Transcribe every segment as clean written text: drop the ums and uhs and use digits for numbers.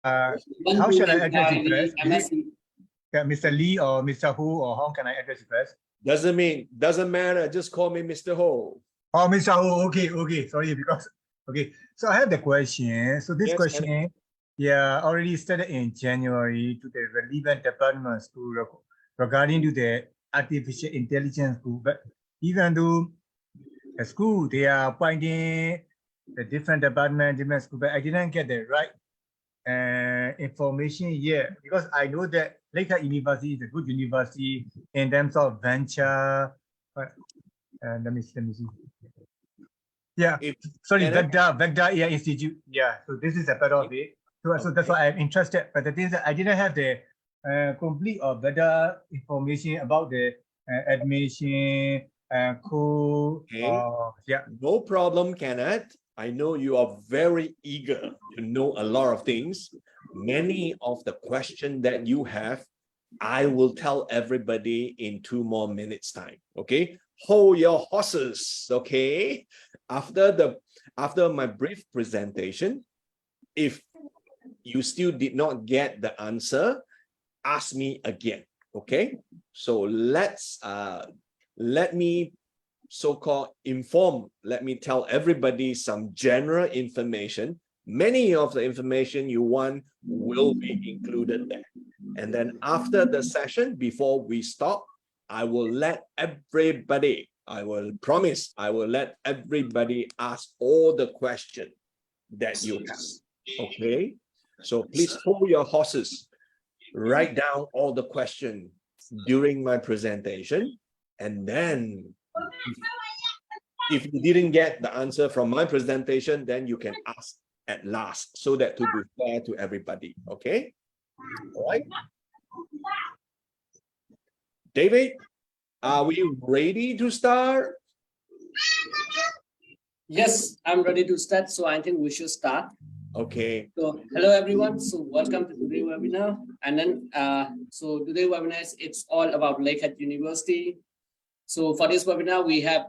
Want how to shall I address inquire it first? the Is MSc. it Mr. Lee or Mr. Hu, or how can I address it first? Doesn't matter. Just call me Mr. Ho. Oh, Mr. Hu, okay, sorry, because, okay. So I have the question. So this Yes, question, yeah, already started in January to the relevant departments regarding to the artificial intelligence school. But even though the school, they are pointing the different department, different school, but I didn't get the right information yet, because I know that Lakehead University is a good university in terms of venture. But let me see. Yeah, sorry, Vector AI Institute. Yeah, so this is a part of it. So that's why I'm interested. But the thing is that I didn't have the complete or better information about the admission, code. Yeah. No problem, Kenneth. I know you are very eager to know a lot of things. Many of the questions that you have, I will tell everybody in 2 more minutes time. Okay, hold your horses. Okay, after my brief presentation, if you still did not get the answer, ask me again. Okay, so let me so-called let me tell everybody some general information. Many of the information you want will be included there. And then after the session, before we stop, I will let everybody, I will promise, I will let everybody ask all the questions that you have. Okay, so please hold your horses, write down all the questions during my presentation, and then if you didn't get the answer from my presentation, then you can ask at last, so that to be fair to everybody. Okay, all right. David, are we ready to start? Yes, I'm ready to start. So I think we should start. Okay. So hello everyone. So welcome to today's webinar. And then so today's webinar it's all about Lakehead University. So for this webinar, we have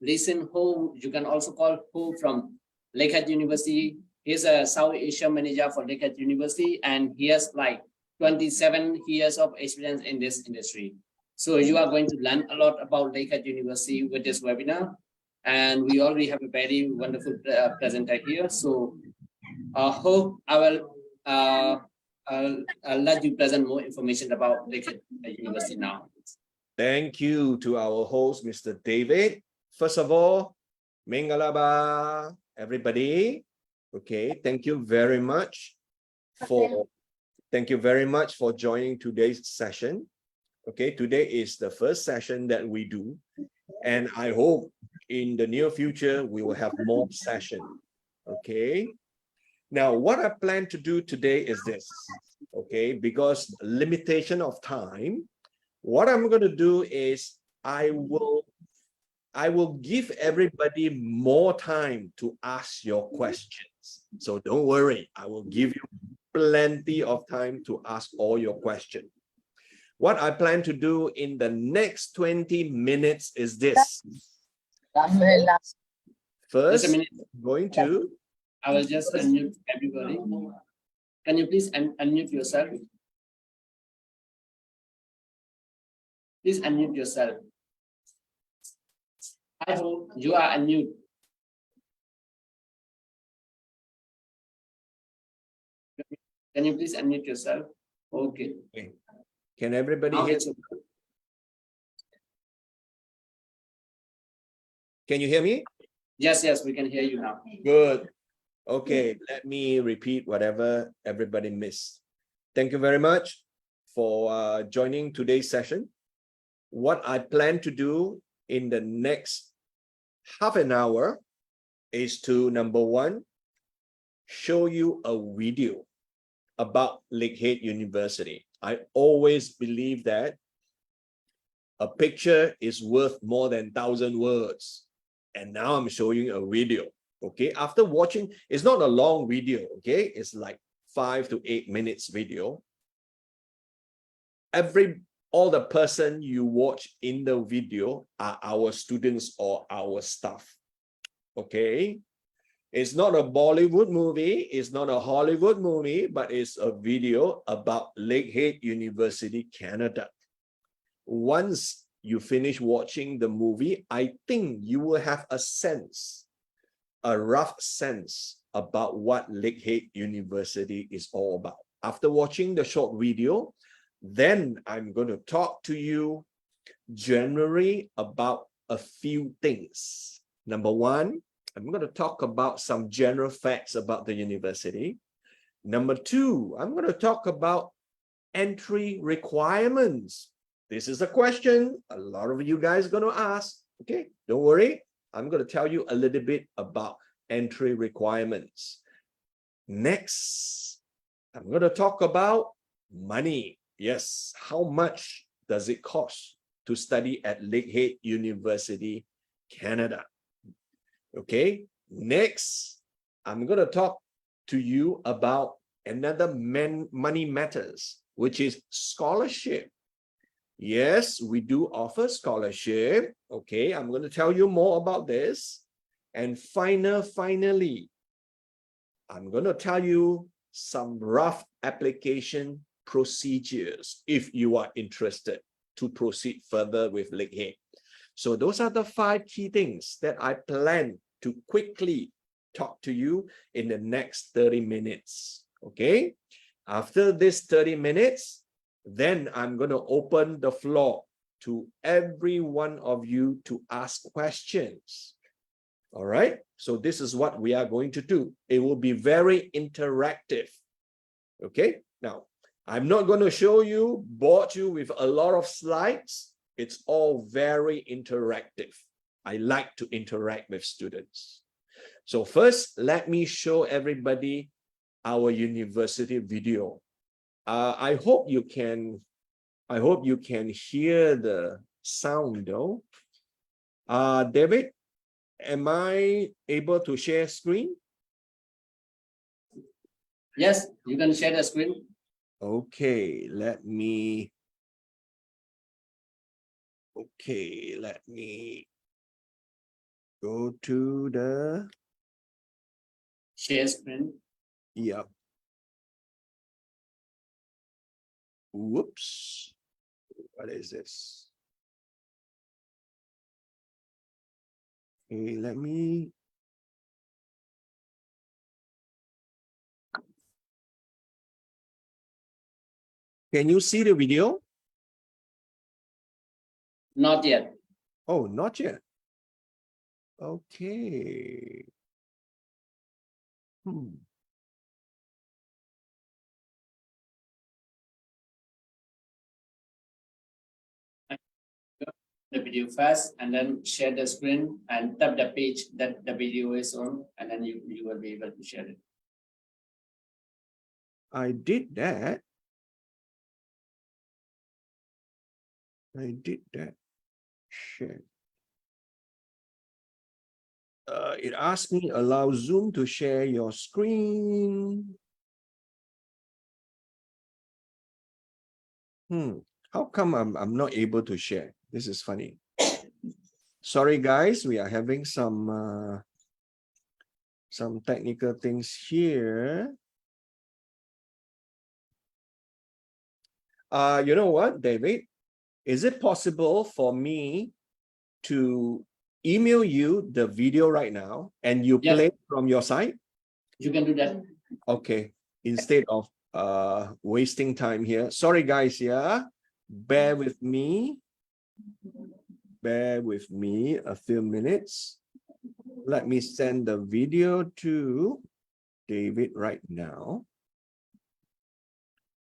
Listen Ho. You can also call Ho from Lakehead University. He's a South Asia manager for Lakehead University, and he has like 27 years of experience in this industry. So you are going to learn a lot about Lakehead University with this webinar. And we already have a very wonderful presenter here. So I hope I will I'll let you present more information about Lakehead University now. Thank you to our host, Mr. David. First of all, Mengalaba, everybody. Okay, thank you very much for joining today's session. Okay, today is the first session that we do, and I hope in the near future we will have more sessions. Okay, now what I plan to do today is this. Okay, because limitation of time, what I'm going to do is I will give everybody more time to ask your questions. So don't worry, I will give you plenty of time to ask all your questions. What I plan to do in the next 20 minutes is this. First, I will just unmute everybody. Can you please unmute yourself? Please unmute yourself. I hope you are unmute. Can you please unmute yourself? Okay. Can everybody hear? Can you hear me? Yes, we can hear you now. Good. Okay, let me repeat whatever everybody missed. Thank you very much for joining today's session. What I plan to do in the next half an hour is to, number one, show you a video about Lakehead University. I always believe that a picture is worth more than 1,000 words. And now I'm showing you a video. Okay, after watching, it's not a long video. Okay, it's like 5 to 8 minutes video. All the person you watch in the video are our students or our staff. Okay, It's not a Bollywood movie, it's not a Hollywood movie, but it's a video about Lakehead University, Canada. Once you finish watching the movie, I think you will have a sense, a rough sense about what Lakehead University is all about. After watching the short video, then I'm going to talk to you generally about a few things. Number one, I'm going to talk about some general facts about the university. Number two, I'm going to talk about entry requirements. This is a question a lot of you guys are going to ask. Okay, don't worry. I'm going to tell you a little bit about entry requirements. Next, I'm going to talk about money. Yes, how much does it cost to study at Lakehead University, Canada? Okay, next, I'm going to talk to you about another money matters, which is scholarship. Yes, we do offer scholarship. Okay, I'm going to tell you more about this. And finally, I'm going to tell you some rough application procedures if you are interested to proceed further with Lakehead. So those are the 5 key things that I plan to quickly talk to you in the next 30 minutes. Okay, after this 30 minutes, then I'm going to open the floor to every one of you to ask questions. All right, so this is what we are going to do. It will be very interactive. Okay, now I'm not going to bore you with a lot of slides. It's all very interactive. I like to interact with students. So first, let me show everybody our university video. I hope you can hear the sound though. David, am I able to share screen? Yes, you can share the screen. Okay, let me go to the Share screen. Yep. Whoops. What is this? Okay, let me. Can you see the video? Not yet. Oh, not yet. Okay. The video first and then share the screen and tap the page that the video is on, and then you will be able to share it. I did that. Share. It asked me allow Zoom to share your screen. How come I'm not able to share? This is funny. Sorry guys, we are having some technical things here. You know what, David? Is it possible for me to email you the video right now and you play from your side? You can do that. Okay, instead of wasting time here. Sorry guys, yeah. Bear with me a few minutes. Let me send the video to David right now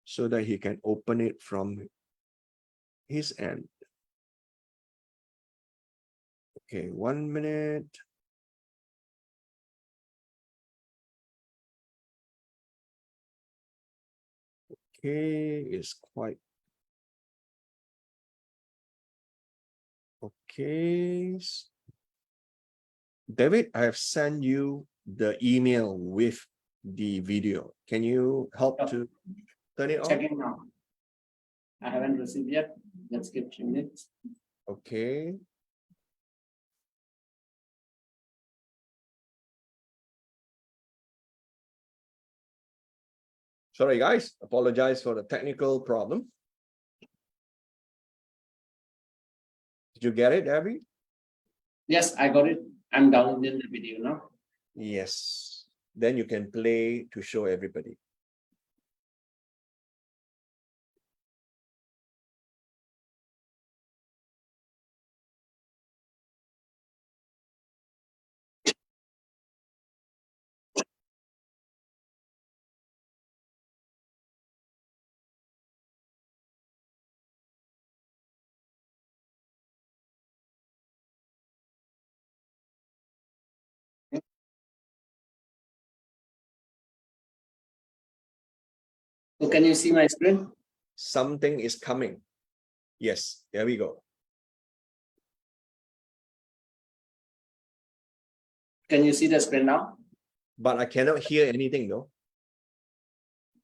so that he can open it from his end. Okay, 1 minute. Okay, it's quite okay. David, I have sent you the email with the video. Can you help to turn it on? Checking now. I haven't received yet. Let's give 2 minutes. Okay. Sorry, guys. Apologize for the technical problem. Did you get it, Abby? Yes, I got it. I'm downloading the video now. Yes. Then you can play to show everybody. So can you see my screen? Something is coming. Yes, there we go. Can you see the screen now? But I cannot hear anything though.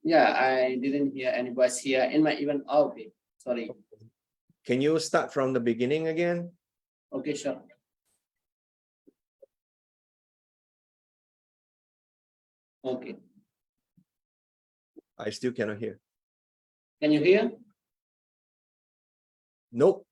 Yeah, I didn't hear any voice here in my event. Oh, okay, sorry. Can you start from the beginning again? Okay, sure. Okay. I still cannot hear. Can you hear? Nope.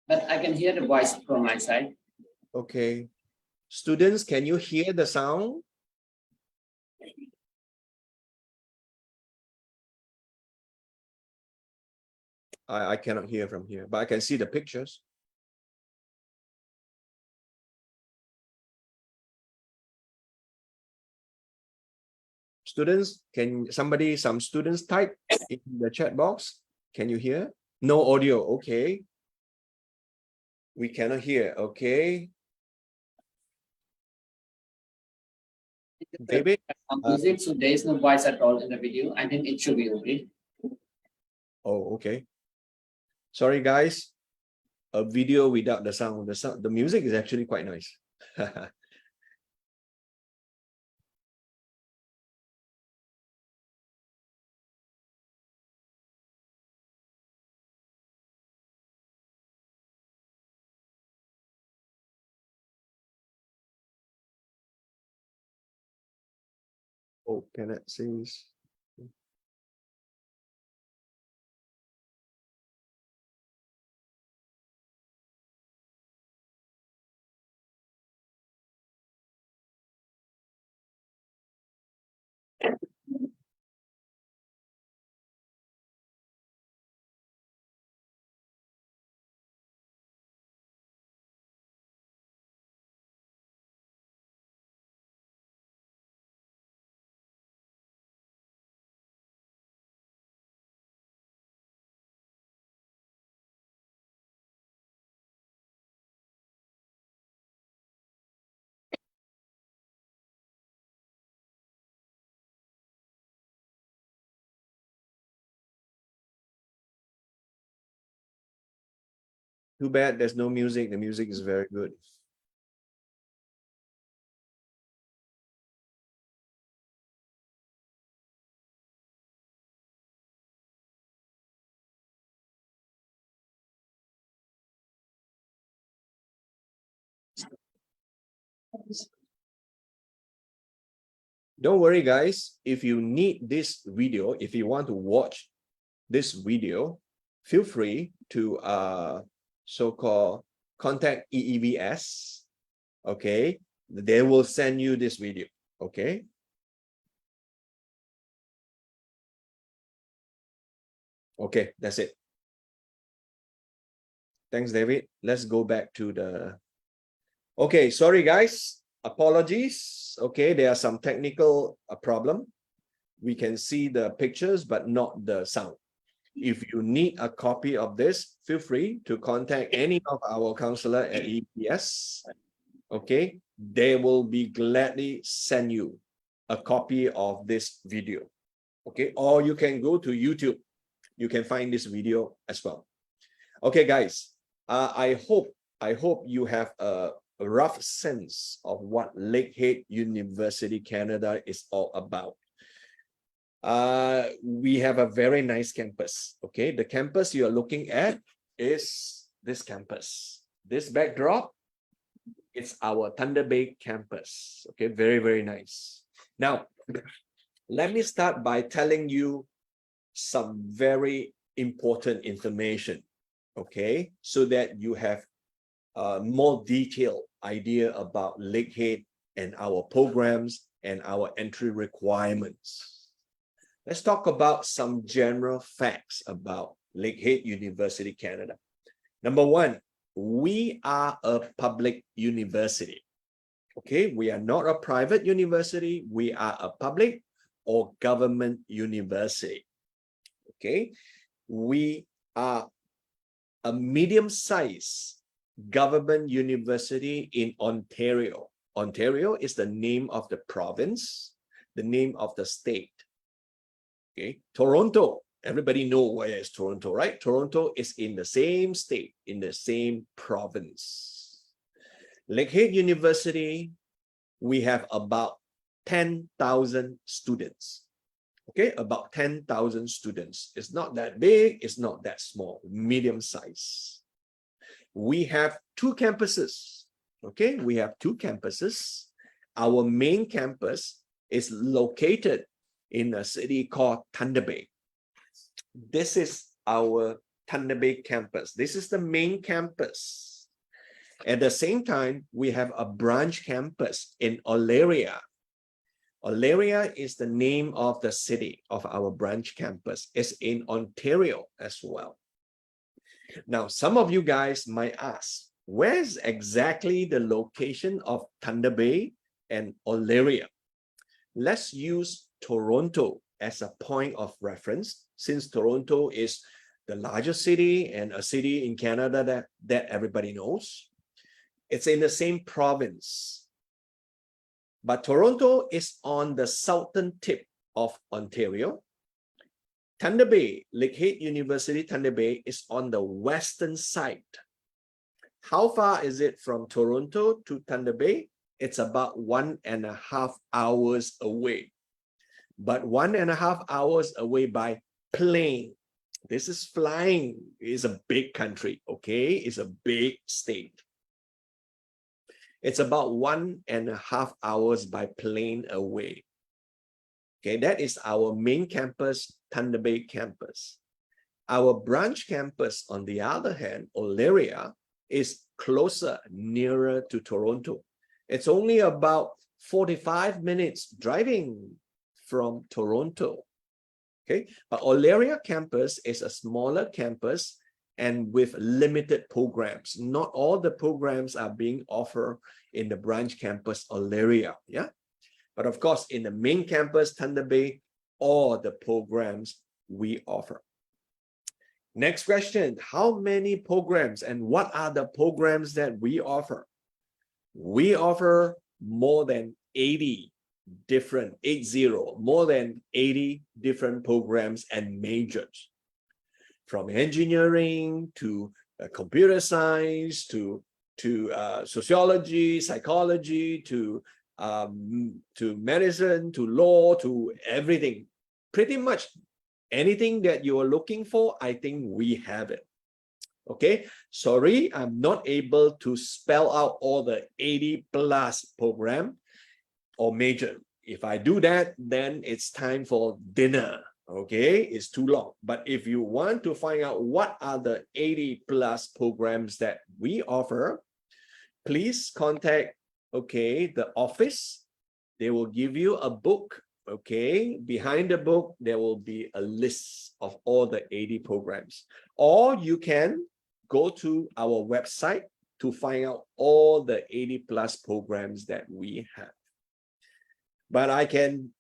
But I can hear the voice from my side. Okay. Students, can you hear the sound? I cannot hear from here, but I can see the pictures. Students, some students type in the chat box. Can you hear? No audio. Okay. We cannot hear. Okay. David? Music, so there is no voice at all in the video. I think it should be okay. Oh, okay. Sorry, guys. A video without the sound. The music is actually quite nice. Oh, Kenneth says. Too bad there's no music. The music is very good. Don't worry, guys. If you need this video, if you want to watch this video, feel free to so-called contact EEVS. Okay, they will send you this video. Okay. Okay, that's it. Thanks, David. Let's go back to the. Okay, sorry, guys. Apologies. Okay, there are some technical problem. We can see the pictures, but not the sound. If you need a copy of this, feel free to contact any of our counselor at EPS. Okay, they will be gladly send you a copy of this video. Okay, or you can go to YouTube. You can find this video as well. Okay, guys. I hope you have a rough sense of what Lakehead University, Canada is all about. We have a very nice campus. Okay, the campus you are looking at is this campus. This backdrop It's our Thunder Bay campus. Okay, very, very nice. Now, let me start by telling you some very important information, okay, so that you have a more detailed idea about Lakehead and our programs and our entry requirements. Let's talk about some general facts about Lakehead University, Canada. Number one, we are a public university. Okay, we are not a private university, we are a public or government university. Okay, we are a medium-sized government university in Ontario. Ontario is the name of the province, the name of the state. Okay, Toronto, everybody know where is Toronto, right? Toronto is in the same state, in the same province. Lakehead University, we have about 10,000 students. Okay, about 10,000 students. It's not that big, it's not that small, medium size. We have two campuses. Okay, we have two campuses. Our main campus is located in a city called Thunder Bay. This is our Thunder Bay campus. This is the main campus. At the same time, we have a branch campus in Olaria. Olaria is the name of the city of our branch campus. It's in Ontario as well. Now, some of you guys might ask, where's exactly the location of Thunder Bay and Olaria? Let's use Toronto as a point of reference, since Toronto is the largest city and a city in Canada that everybody knows. It's in the same province. But Toronto is on the southern tip of Ontario. Thunder Bay, Lakehead University, Thunder Bay is on the western side. How far is it from Toronto to Thunder Bay? It's about 1.5 hours away. But 1.5 hours away by plane. This is flying. It's a big country, okay? It's a big state. It's about 1.5 hours by plane away. Okay, that is our main campus, Thunder Bay campus. Our branch campus, on the other hand, Olaria, is closer, nearer to Toronto. It's only about 45 minutes driving from Toronto. Okay, but Olaria campus is a smaller campus and with limited programs. Not all the programs are being offered in the branch campus Olaria, yeah? But of course, in the main campus, Thunder Bay, all the programs we offer. Next question, how many programs and what are the programs that we offer? We offer more than 80 different, more than 80 different programs and majors. From engineering to computer science to sociology, psychology, to medicine, to law, to everything. Pretty much anything that you are looking for, I think we have it. Okay, sorry, I'm not able to spell out all the 80 plus program or major. If I do that, then it's time for dinner. Okay, it's too long. But if you want to find out what are the 80 plus programs that we offer, please contact, okay, the office. They will give you a book. Okay, behind the book, there will be a list of all the 80 programs. Or you can go to our website to find out all the 80 plus programs that we have. But I can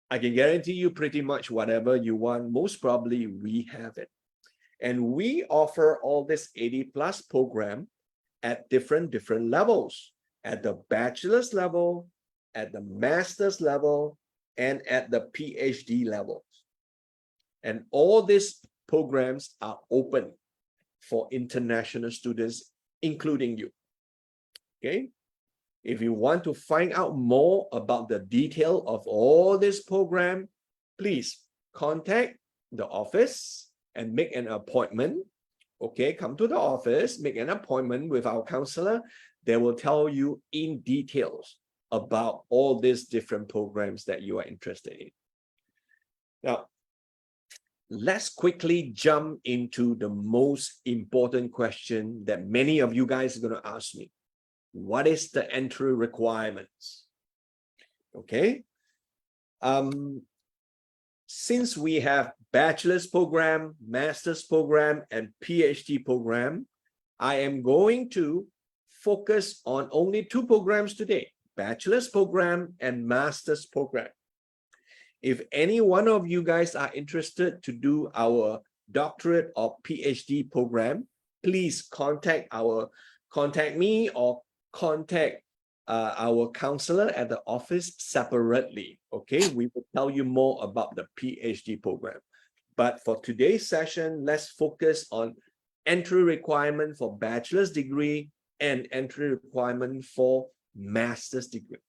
guarantee you pretty much whatever you want, most probably we have it. And we offer all this 80 plus program at different levels, at the bachelor's level, at the master's level, and at the PhD level. And all these programs are open for international students, including you. Okay? If you want to find out more about the detail of all this program, please contact the office and make an appointment. Okay, come to the office, make an appointment with our counselor. They will tell you in details about all these different programs that you are interested in. Now, let's quickly jump into the most important question that many of you guys are going to ask me. What is the entry requirements? Okay. Since we have bachelor's program, master's program, and PhD program, I am going to focus on only two programs today, bachelor's program and master's program. If any one of you guys are interested to do our doctorate or PhD program, please contact me or contact our counselor at the office separately. Okay, we will tell you more about the PhD program. But for today's session, let's focus on entry requirement for bachelor's degree and entry requirement for master's degree.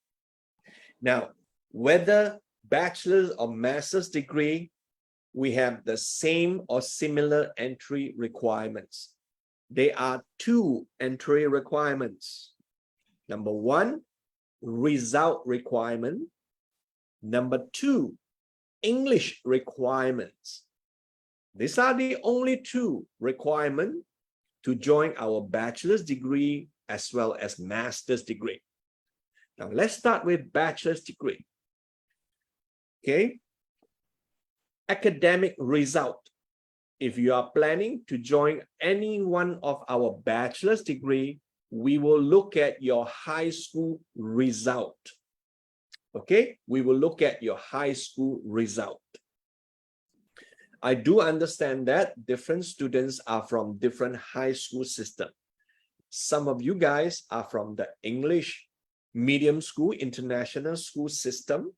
Now, whether bachelor's or master's degree, we have the same or similar entry requirements. There are two entry requirements. Number one, result requirement. Number two, English requirements. These are the only two requirements to join our bachelor's degree as well as master's degree. Now, let's start with bachelor's degree. Okay. Academic result. If you are planning to join any one of our bachelor's degree, we will look at your high school result. Okay, we will look at your high school result. I do understand that different students are from different high school system. Some of you guys are from the English medium school, international school system.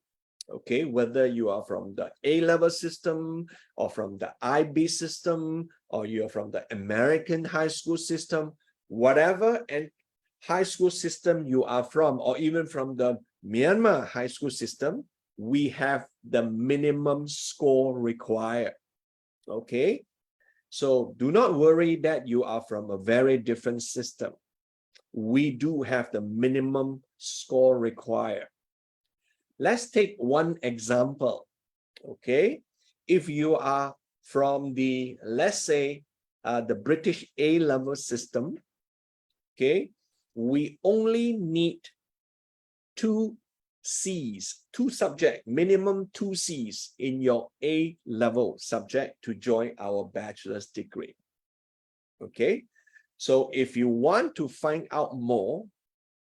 Okay, whether you are from the A-level system or from the IB system, or you're from the American high school system, whatever and high school system you are from, or even from the Myanmar high school system, we have the minimum score required. Okay, so do not worry that you are from a very different system. We do have the minimum score required. Let's take one example. Okay, if you are from the, let's say, the British A-level system, okay, we only need 2 C's, 2 subjects, minimum 2 C's in your A-level subject to join our bachelor's degree. Okay, so if you want to find out more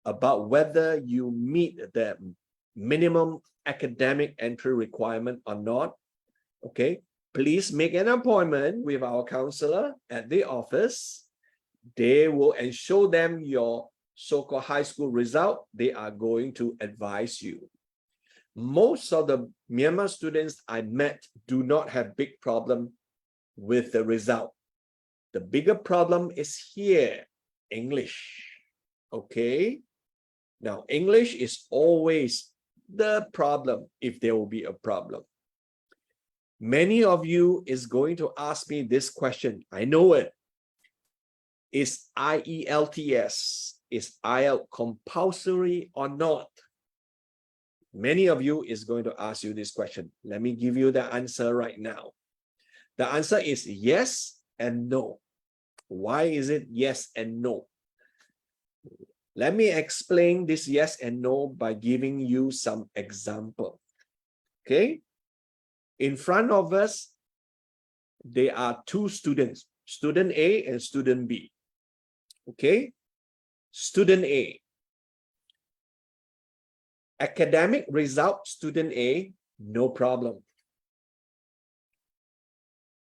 about whether you meet the minimum academic entry requirement or not, okay, please make an appointment with our counselor at the office. They will and show them your so-called high school result. They are going to advise you. Most of the Myanmar students I met do not have big problem with the result. The bigger problem is here, English. Okay, now English is always the problem if there will be a problem. Many of you is going to ask me this question. I know it. Is IELTS, is IELTS compulsory or not? Many of you is going to ask you this question. Let me give you the answer right now. The answer is yes and no. Why is it yes and no? Let me explain this yes and no by giving you some example. Okay? In front of us, there are 2 students, student A and student B. Okay? Student A. Academic result, student A, no problem.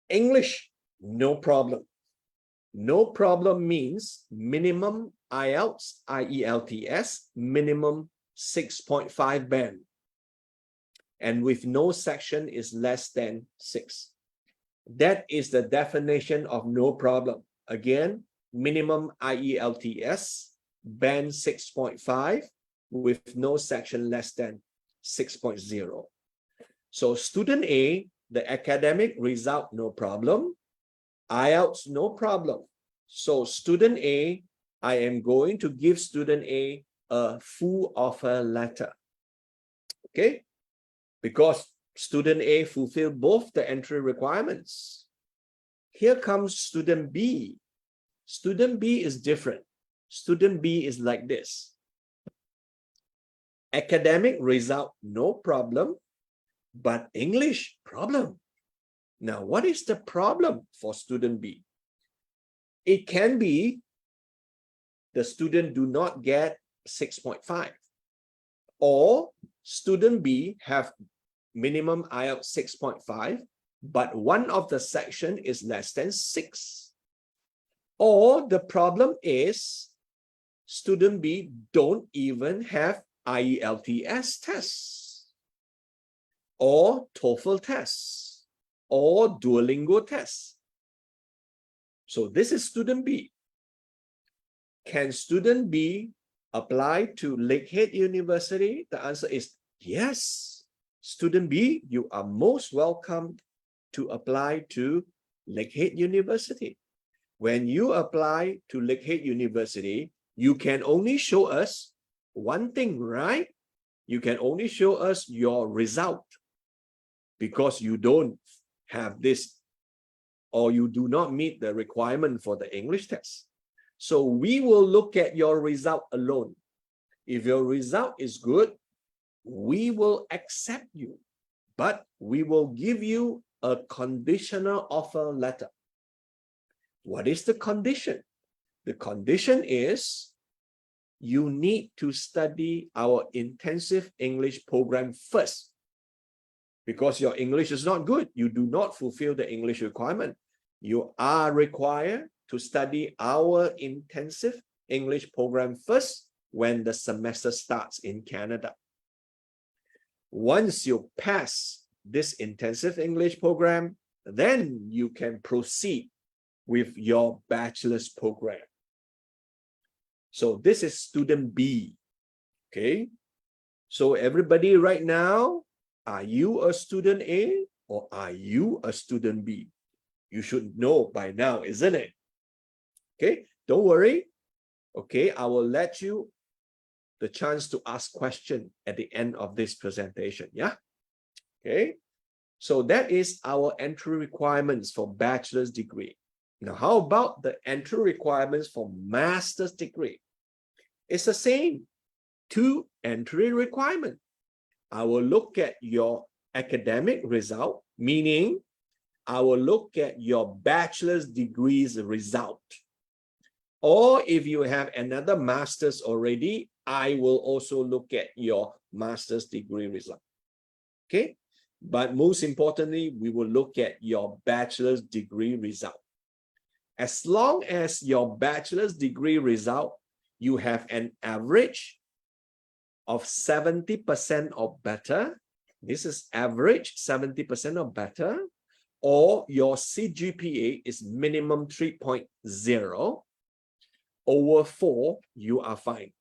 English, no problem. No problem means minimum IELTS, IELTS, minimum 6.5 band. And with no section is less than 6. That is the definition of no problem. Again, minimum IELTS, band 6.5, with no section less than 6.0. So student A, the academic result, no problem. IELTS, no problem. So student A I am going to give student A a full offer letter. Okay? Because student A fulfilled both the entry requirements. Here comes student B. Student B is different. Student B is like this. Academic result, no problem, but English, problem. Now, what is the problem for student B? It can be the student do not get 6.5, or student B have minimum IELTS 6.5, but one of the section is less than 6. Or the problem is student B don't even have IELTS tests, or TOEFL tests, or Duolingo tests. So this is student B. Can student B apply to Lakehead University? The answer is yes. Student B, you are most welcome to apply to Lakehead University. When you apply to Lakehead University, you can only show us one thing, right? You can only show us your result, because you don't have this, or you do not meet the requirement for the English test. So we will look at your result alone. If your result is good, we will accept you, but we will give you a conditional offer letter. What is the condition? The condition is you need to study our intensive English program first. Because your English is not good, you do not fulfill the English requirement. You are required to study our intensive English program first when the semester starts in Canada. Once you pass this intensive English program, then you can proceed with your bachelor's program. So this is student B, okay? So everybody right now, are you a student A or are you a student B? You should know by now, isn't it? Okay, don't worry. Okay, I will let you the chance to ask question at the end of this presentation, yeah? Okay, so that is our entry requirements for bachelor's degree. Now, how about the entry requirements for master's degree? It's the same, 2 entry requirements. I will look at your academic result, meaning I will look at your bachelor's degree's result. Or if you have another master's already, I will also look at your master's degree result. Okay? But most importantly, we will look at your bachelor's degree result. As long as your bachelor's degree result, you have an average of 70% or better. This is average 70% or better. Or your CGPA is minimum 3.0. Over 4, you are fine.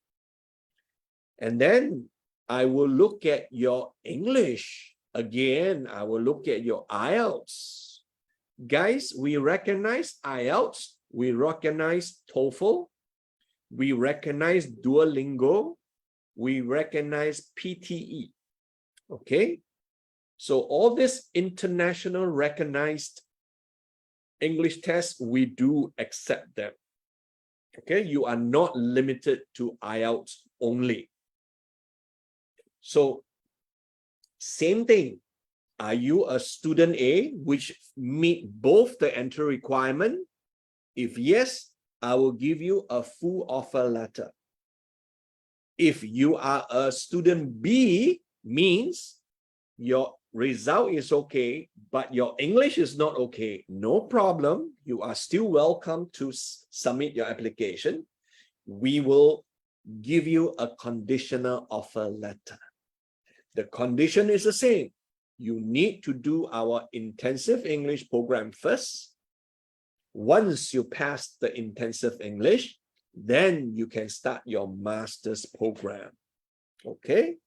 And then I will look at your English. Again, I will look at your IELTS. Guys, we recognize IELTS, we recognize TOEFL, we recognize Duolingo, we recognize PTE. Okay? So all this international recognized English tests, we do accept them. Okay, you are not limited to IELTS only. So, same thing. Are you a student A, which meet both the entry requirement? If yes, I will give you a full offer letter. If you are a student B, means your result is okay, but your English is not okay, no problem. You are still welcome to submit your application. We will give you a conditional offer letter. The condition is the same. You need to do our intensive English program first. Once you pass the intensive English, then you can start your master's program. Okay?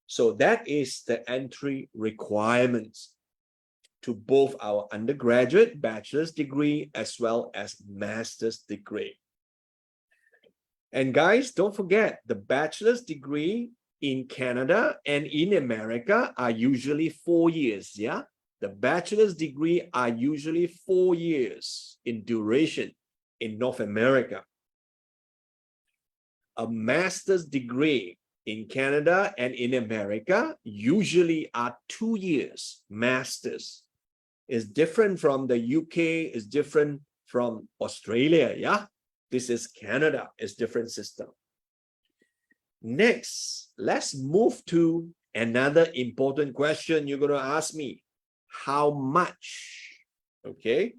So that is the entry requirements to both our undergraduate bachelor's degree as well as master's degree. And guys, don't forget the bachelor's degree in Canada and in America are usually 4 years. Yeah. The bachelor's degree are usually 4 years in duration in North America. A master's degree in Canada and in America usually are 2 years. Masters is different from the UK, is different from Australia. Yeah, this is Canada, it's different system. Next, let's move to another important question you're going to ask me. How much? Okay.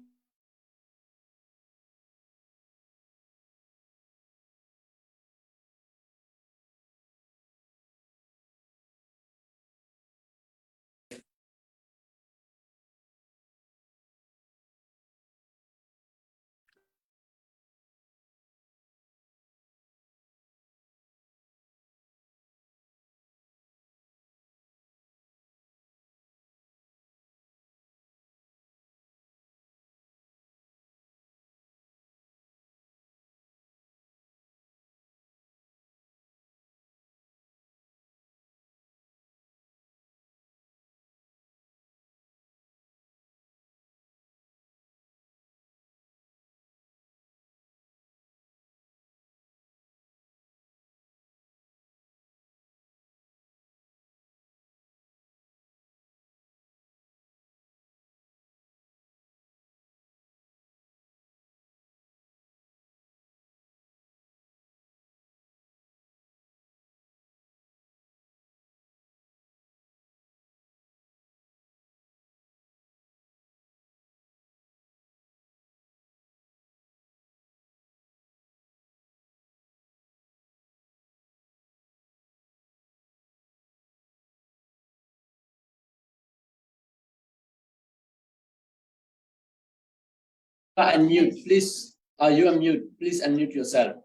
Unmute, please. You unmute. Please unmute yourself.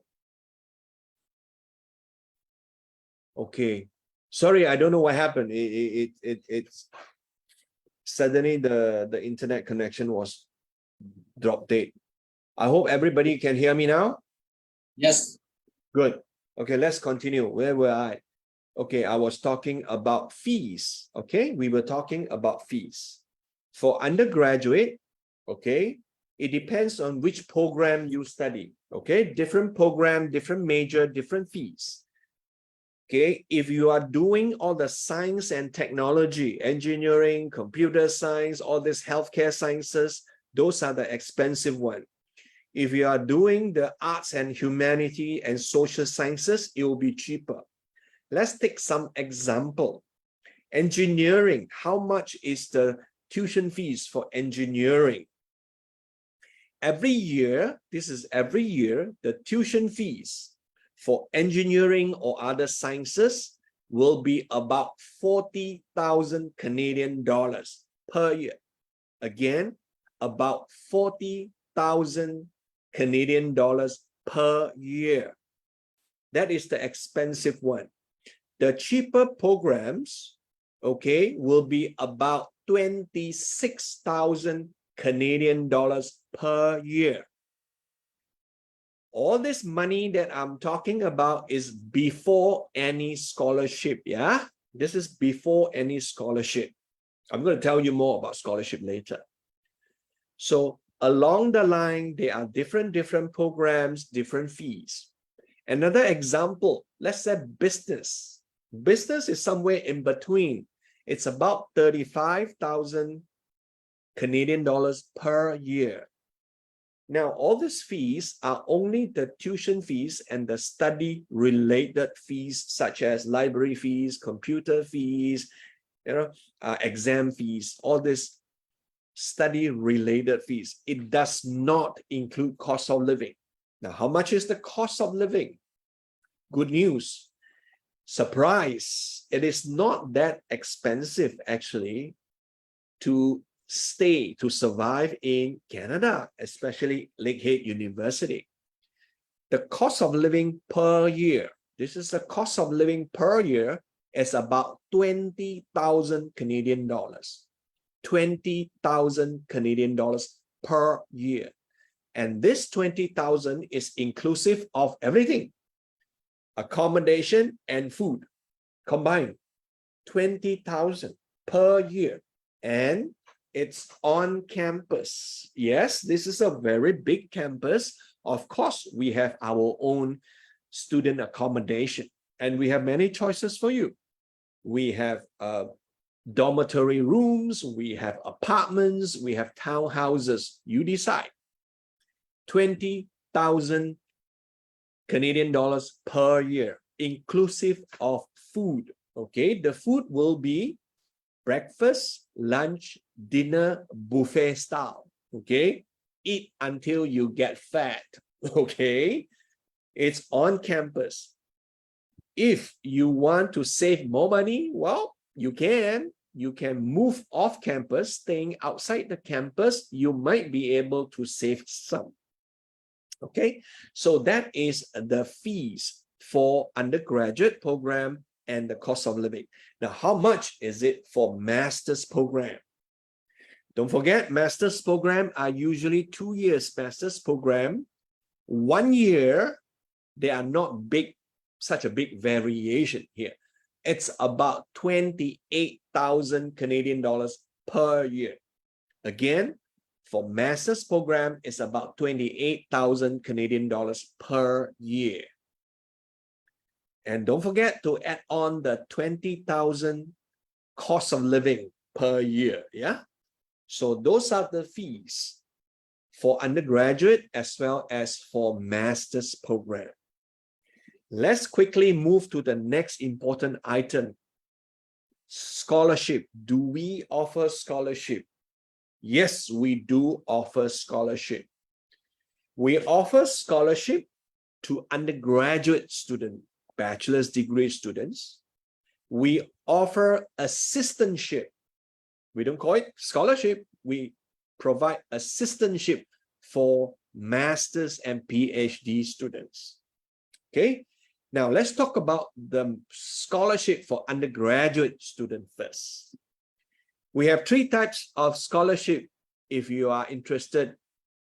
Okay. Sorry, I don't know what happened. It's suddenly the internet connection was dropped dead. I hope everybody can hear me now. Yes. Good. Okay, let's continue. Where were I? Okay, I was talking about fees. Okay, we were talking about fees. For undergraduate, okay, it depends on which program you study. Okay, different program, different major, different fees. Okay, if you are doing all the science and technology, engineering, computer science, all these healthcare sciences, those are the expensive one. If you are doing the arts and humanity and social sciences, it will be cheaper. Let's take some example. Engineering, how much is the tuition fees for engineering? Every year, this is every year, the tuition fees for engineering or other sciences will be about 40,000 Canadian dollars per year. Again, about 40,000 Canadian dollars per year. That is the expensive one. The cheaper programs, okay, will be about 26,000 Canadian dollars per year. All this money that I'm talking about is before any scholarship, yeah? This is before any scholarship. I'm going to tell you more about scholarship later. So along the line, there are different programs, different fees. Another example, let's say business. Business is somewhere in between. It's about 35,000 Canadian dollars per year. Now, all these fees are only the tuition fees and the study-related fees, such as library fees, computer fees, exam fees, all these study-related fees. It does not include cost of living. Now, how much is the cost of living? Good news. Surprise. It is not that expensive, actually, to stay, to survive in Canada, especially Lakehead University. The cost of living per year, this is the cost of living per year, is about 20,000 Canadian dollars. 20,000 Canadian dollars per year. And this 20,000 is inclusive of everything. accommodation, and food combined. 20,000 per year. And it's on campus. Yes, this is a very big campus. Of course, we have our own student accommodation, and we have many choices for you. We have dormitory rooms, we have apartments, we have townhouses. You decide. 20,000 Canadian dollars per year, inclusive of food. Okay, the food will be breakfast, lunch, dinner, buffet style. Okay, eat until you get fat. Okay, it's on campus. If you want to save more money, well, you can. You can move off campus, staying outside the campus. You might be able to save some. Okay, so that is the fees for undergraduate program and the cost of living. Now, how much is it for master's program? Don't forget, master's program are usually 2 years master's program. 1 year, they are not big, such a big variation here. It's about 28,000 Canadian dollars per year. Again, for master's program, it's about 28,000 Canadian dollars per year. And don't forget to add on the 20,000 cost of living per year. Yeah. So those are the fees for undergraduate as well as for master's program. Let's quickly move to the next important item. Scholarship. Do we offer scholarship? Yes, we do offer scholarship. We offer scholarship to undergraduate students, bachelor's degree students. We offer assistantship. We don't call it scholarship. We provide assistantship for master's and PhD students. Okay. Now let's talk about the scholarship for undergraduate students first. We have 3 types of scholarship if you are interested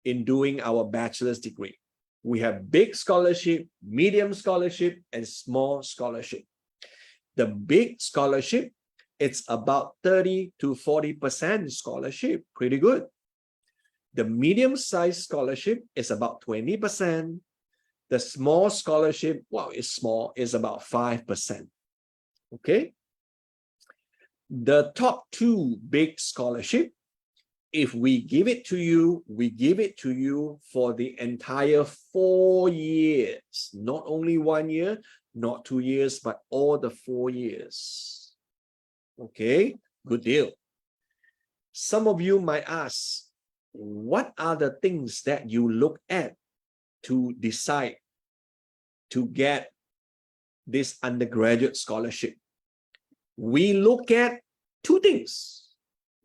in doing our bachelor's degree. We have big scholarship, medium scholarship, and small scholarship. The big scholarship, it's about 30 to 40% scholarship, pretty good. The medium-sized scholarship is about 20%. The small scholarship, well, it's small, is about 5%. Okay? The top 2 big scholarship, if we give it to you, we give it to you for the entire 4 years. Not only 1 year, not 2 years, but all the 4 years. Okay, good deal. Some of you might ask, what are the things that you look at to decide to get this undergraduate scholarship? We look at 2 things.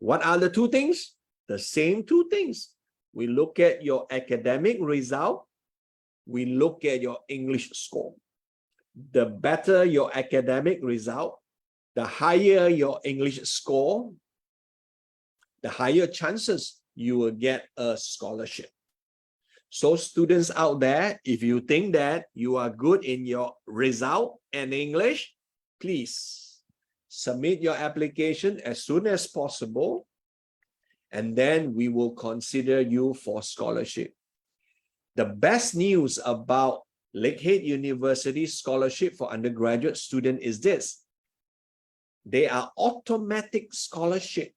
What are the 2 things? The same 2 things. We look at your academic result. We look at your English score. The better your academic result, the higher your English score, the higher chances you will get a scholarship. So students out there, if you think that you are good in your result and English, please submit your application as soon as possible, and then we will consider you for scholarship. The best news about Lakehead University scholarship for undergraduate students is this. They are automatic scholarship.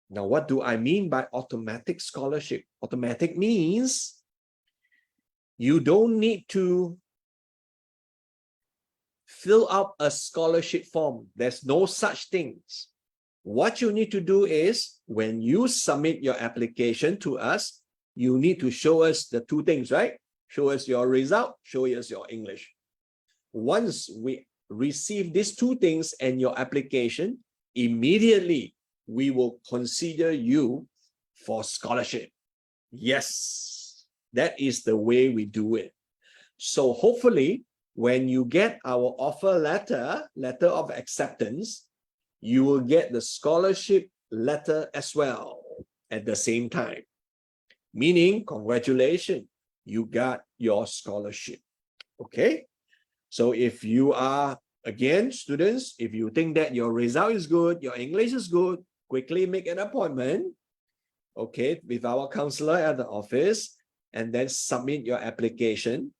Now, what do I mean by automatic scholarship? Automatic means you don't need to fill out a scholarship form. There's no such things. What you need to do is, when you submit your application to us, you need to show us the 2 things, right? Show us your result, show us your English. Once we receive these 2 things and your application, immediately we will consider you for scholarship. Yes, that is the way we do it. So hopefully, when you get our offer letter of acceptance, you will get the scholarship letter as well at the same time. Meaning, congratulations, you got your scholarship. Okay? So if you are, again, students, if you think that your result is good, your English is good, quickly make an appointment, okay, with our counselor at the office, and then submit your application.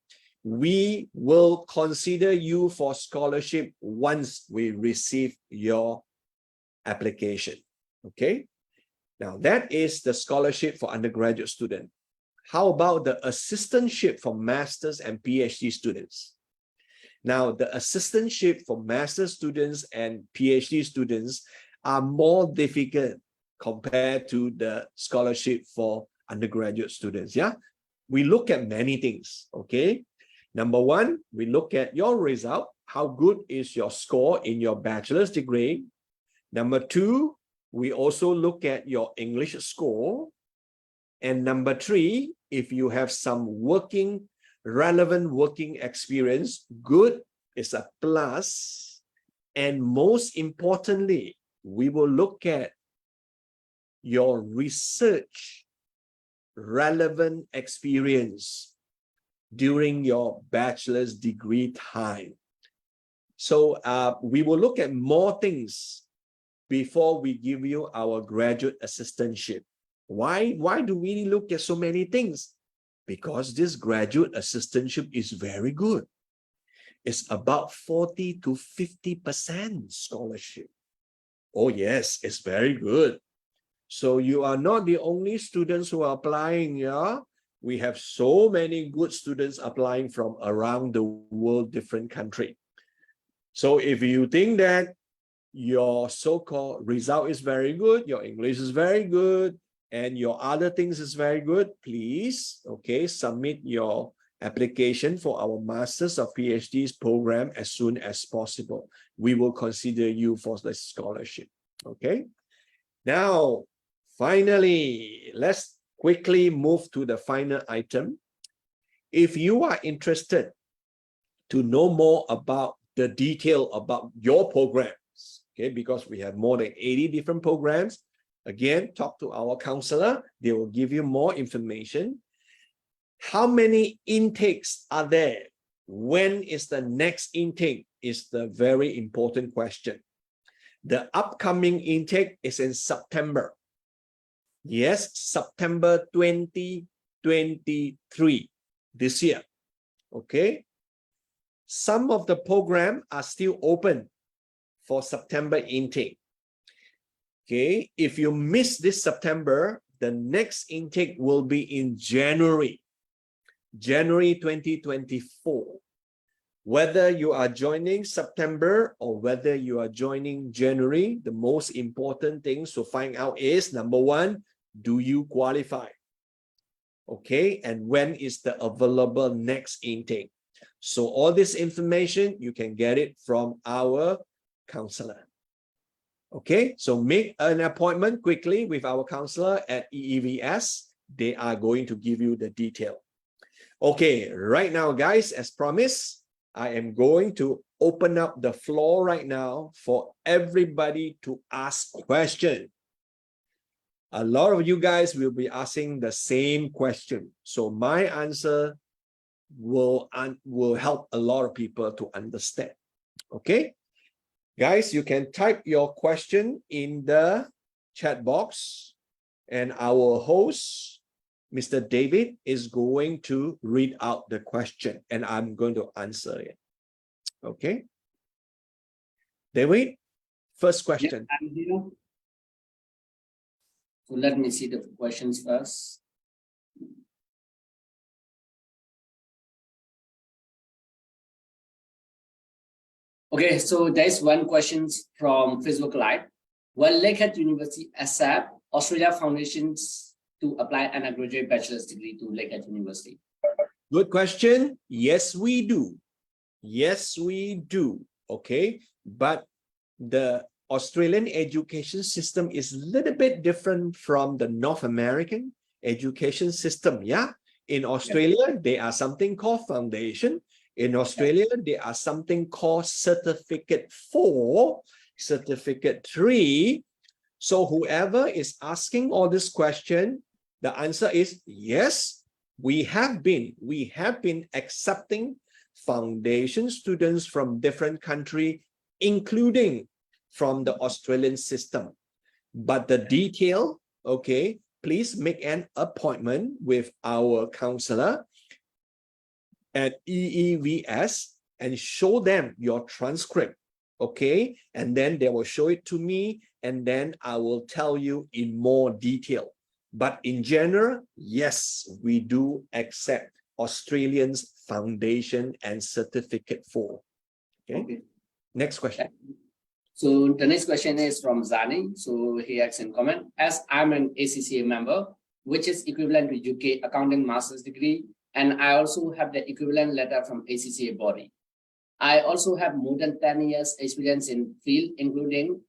We will consider you for scholarship once we receive your application, okay? Now that is the scholarship for undergraduate student. How about the assistantship for masters and PhD students? Now, the assistantship for master's students and PhD students are more difficult compared to the scholarship for undergraduate students. Yeah, we look at many things. Okay, number one, we look at your result. How good is your score in your bachelor's degree? Number two, we also look at your English score. And number three, if you have some relevant working experience, good is a plus. And most importantly, we will look at your research relevant experience during your bachelor's degree time. So we will look at more things before we give you our graduate assistantship. Why do we look at so many things? Because this graduate assistantship is very good. It's about 40 to 50% scholarship. Oh yes, it's very good. So you are not the only students who are applying, yeah? We have so many good students applying from around the world, different country. So if you think that your so-called result is very good, your English is very good, and your other things is very good, please, okay, submit your application for our Masters or PhDs program as soon as possible. We will consider you for the scholarship, okay? Now, finally, let's quickly move to the final item. If you are interested to know more about the detail about your programs, okay, because we have more than 80 different programs, again, talk to our counselor. They will give you more information. How many intakes are there? When is the next intake is the very important question. The upcoming intake is in September. Yes, September 2023, this year. Okay. Some of the programs are still open for September intake. Okay, if you miss this September, the next intake will be in January 2024. Whether you are joining September or whether you are joining January, the most important things to find out is, number one, do you qualify? Okay, and when is the available next intake? So all this information, you can get it from our counselor. Okay, so make an appointment quickly with our counselor at EEVS. They are going to give you the detail. Okay, right now, guys, as promised, I am going to open up the floor right now for everybody to ask questions. A lot of you guys will be asking the same question. So my answer will help a lot of people to understand. Okay? Guys, you can type your question in the chat box, and our host, Mr. David, is going to read out the question, and I'm going to answer it. Okay? David, first question. Yeah, I'm here. So let me see the questions first. Okay, so there's one question from Facebook Live. Will Lakehead University accept Australia foundations to apply an undergraduate bachelor's degree to Lakehead University? Good question. Yes, we do. Yes, we do. Okay, but the Australian education system is a little bit different from the North American education system. Yeah, in Australia, there are something called foundation. In Australia, there are something called Certificate 4, Certificate 3. So whoever is asking all this question, the answer is yes, we have been accepting foundation students from different country, including from the Australian system. But the detail, okay, please make an appointment with our counselor at EEVS and show them your transcript, okay? And then they will show it to me, and then I will tell you in more detail. But in general, yes, we do accept Australians foundation and certificate for. Okay. Next question. So the next question is from Zani. So he asks in comment, as I'm an ACCA member, which is equivalent to UK accounting master's degree, and I also have the equivalent letter from ACCA body. I also have more than 10 years experience in field, including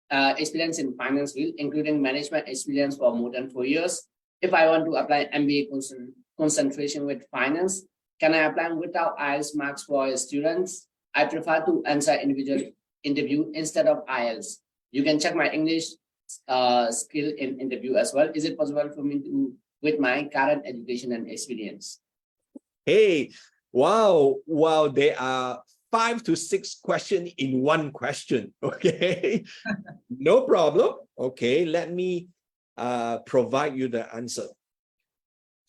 experience in finance field, including management experience for more than 4 years. If I want to apply MBA concentration with finance, can I apply without IELTS marks for students? I prefer to answer individual interview instead of IELTS. You can check my English skill in interview as well. Is it possible for me to, with my current education and experience? Hey, wow, there are 5 to 6 questions in one question. Okay, no problem. Okay, let me provide you the answer.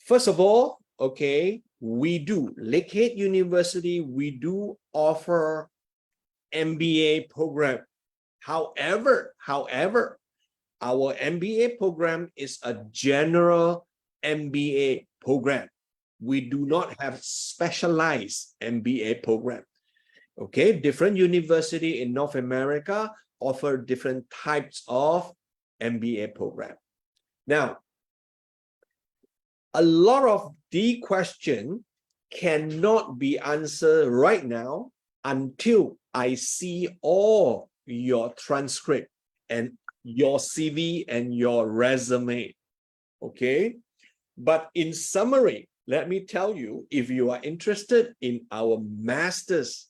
First of all, okay, we do, Lakehead University, we do offer MBA program. However, our MBA program is a general MBA program. We do not have specialized MBA program. Okay, different university in North America offer different types of MBA program. Now, a lot of the question cannot be answered right now until I see all your transcript and your CV and your resume. Okay, but in summary, let me tell you, if you are interested in our master's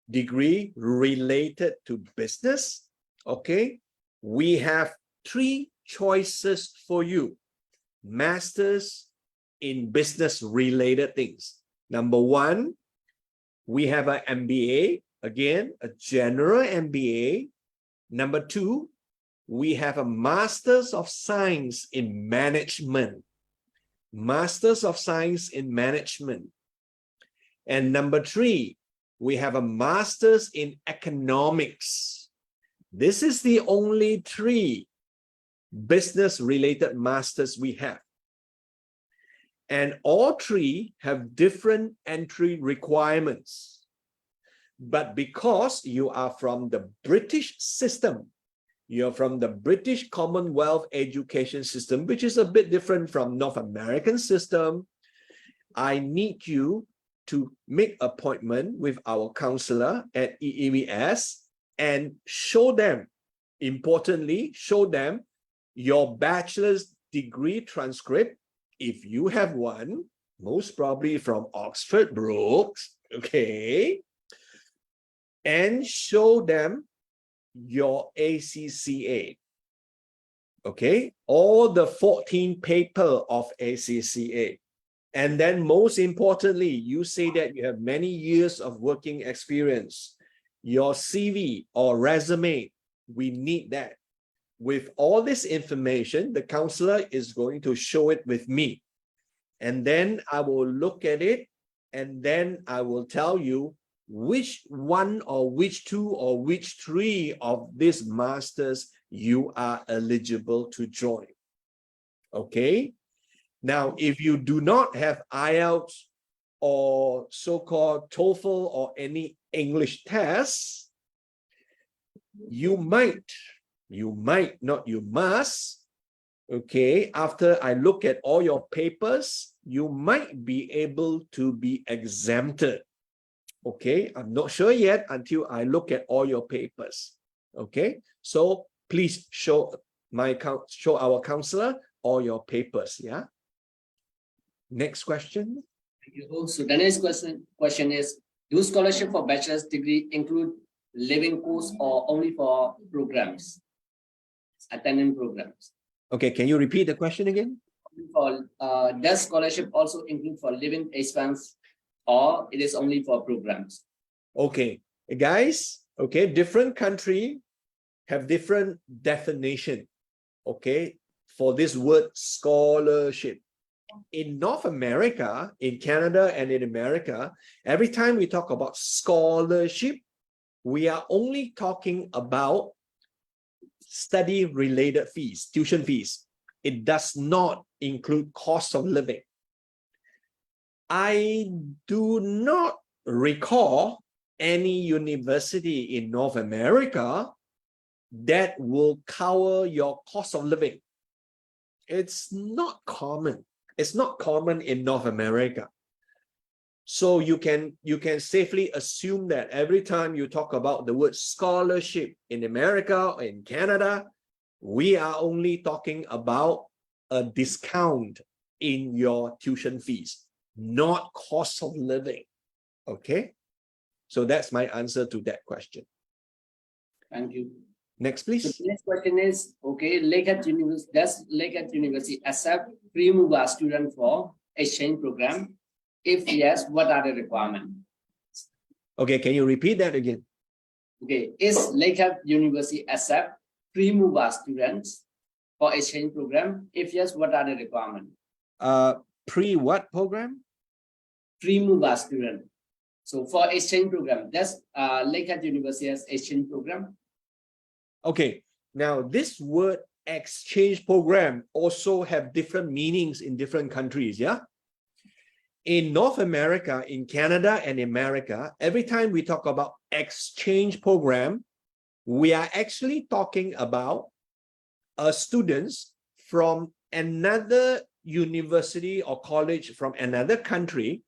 degree related to business, okay, we have 3 choices for you. Masters in business related things. Number 1, we have an MBA, again, a general MBA. Number 2, we have a Masters of Science in Management. Masters of Science in Management. And number 3, we have a Masters in Economics. This is the only 3 business-related masters we have. And all 3 have different entry requirements. But because you are from the British system, you're from the British Commonwealth education system, which is a bit different from North American system, I need you to make appointment with our counselor at EEVS and show them, importantly, show them your bachelor's degree transcript, if you have one, most probably from Oxford Brookes, okay, and show them your ACCA, okay, all the 14 paper of ACCA. And then most importantly, you say that you have many years of working experience. Your CV or resume, we need that. With all this information, the counselor is going to show it with me. And then I will look at it, and then I will tell you which one or which 2 or which 3 of these masters you are eligible to join. Okay? Now, if you do not have IELTS or so-called TOEFL or any English tests, you must, okay, after I look at all your papers, you might be able to be exempted. Okay, I'm not sure yet until I look at all your papers. Okay, so please show our counselor all your papers. Yeah. Next question. Thank you. So the next question is, do scholarship for bachelor's degree include living course or only for programs, attending programs? Okay, can you repeat the question again? For does scholarship also include for living expense or it is only for programs? Okay, guys, okay, different country have different definition, okay, for this word scholarship. In North America, in Canada and in America, every time we talk about scholarship, we are only talking about study-related fees, tuition fees. It does not include cost of living. I do not recall any university in North America that will cover your cost of living. It's not common. It's not common in North America. So you can safely assume that every time you talk about the word scholarship in America or in Canada, we are only talking about a discount in your tuition fees, not cost of living. Okay? So that's my answer to that question. Thank you. Next, So please. the next question is, okay, Lakehead University, does Lakehead University accept pre-mover student for exchange program? If yes, what are the requirements? Okay, can you repeat that again? Okay, is Lakehead University accept pre-mover students for exchange program? If yes, what are the requirements? Pre-what program? Pre-mover student. So for exchange program, does Lakehead University has exchange program? Okay, now this word exchange program also have different meanings in different countries, yeah? In North America, in Canada and America, every time we talk about exchange program, we are actually talking about students from another university or college from another country,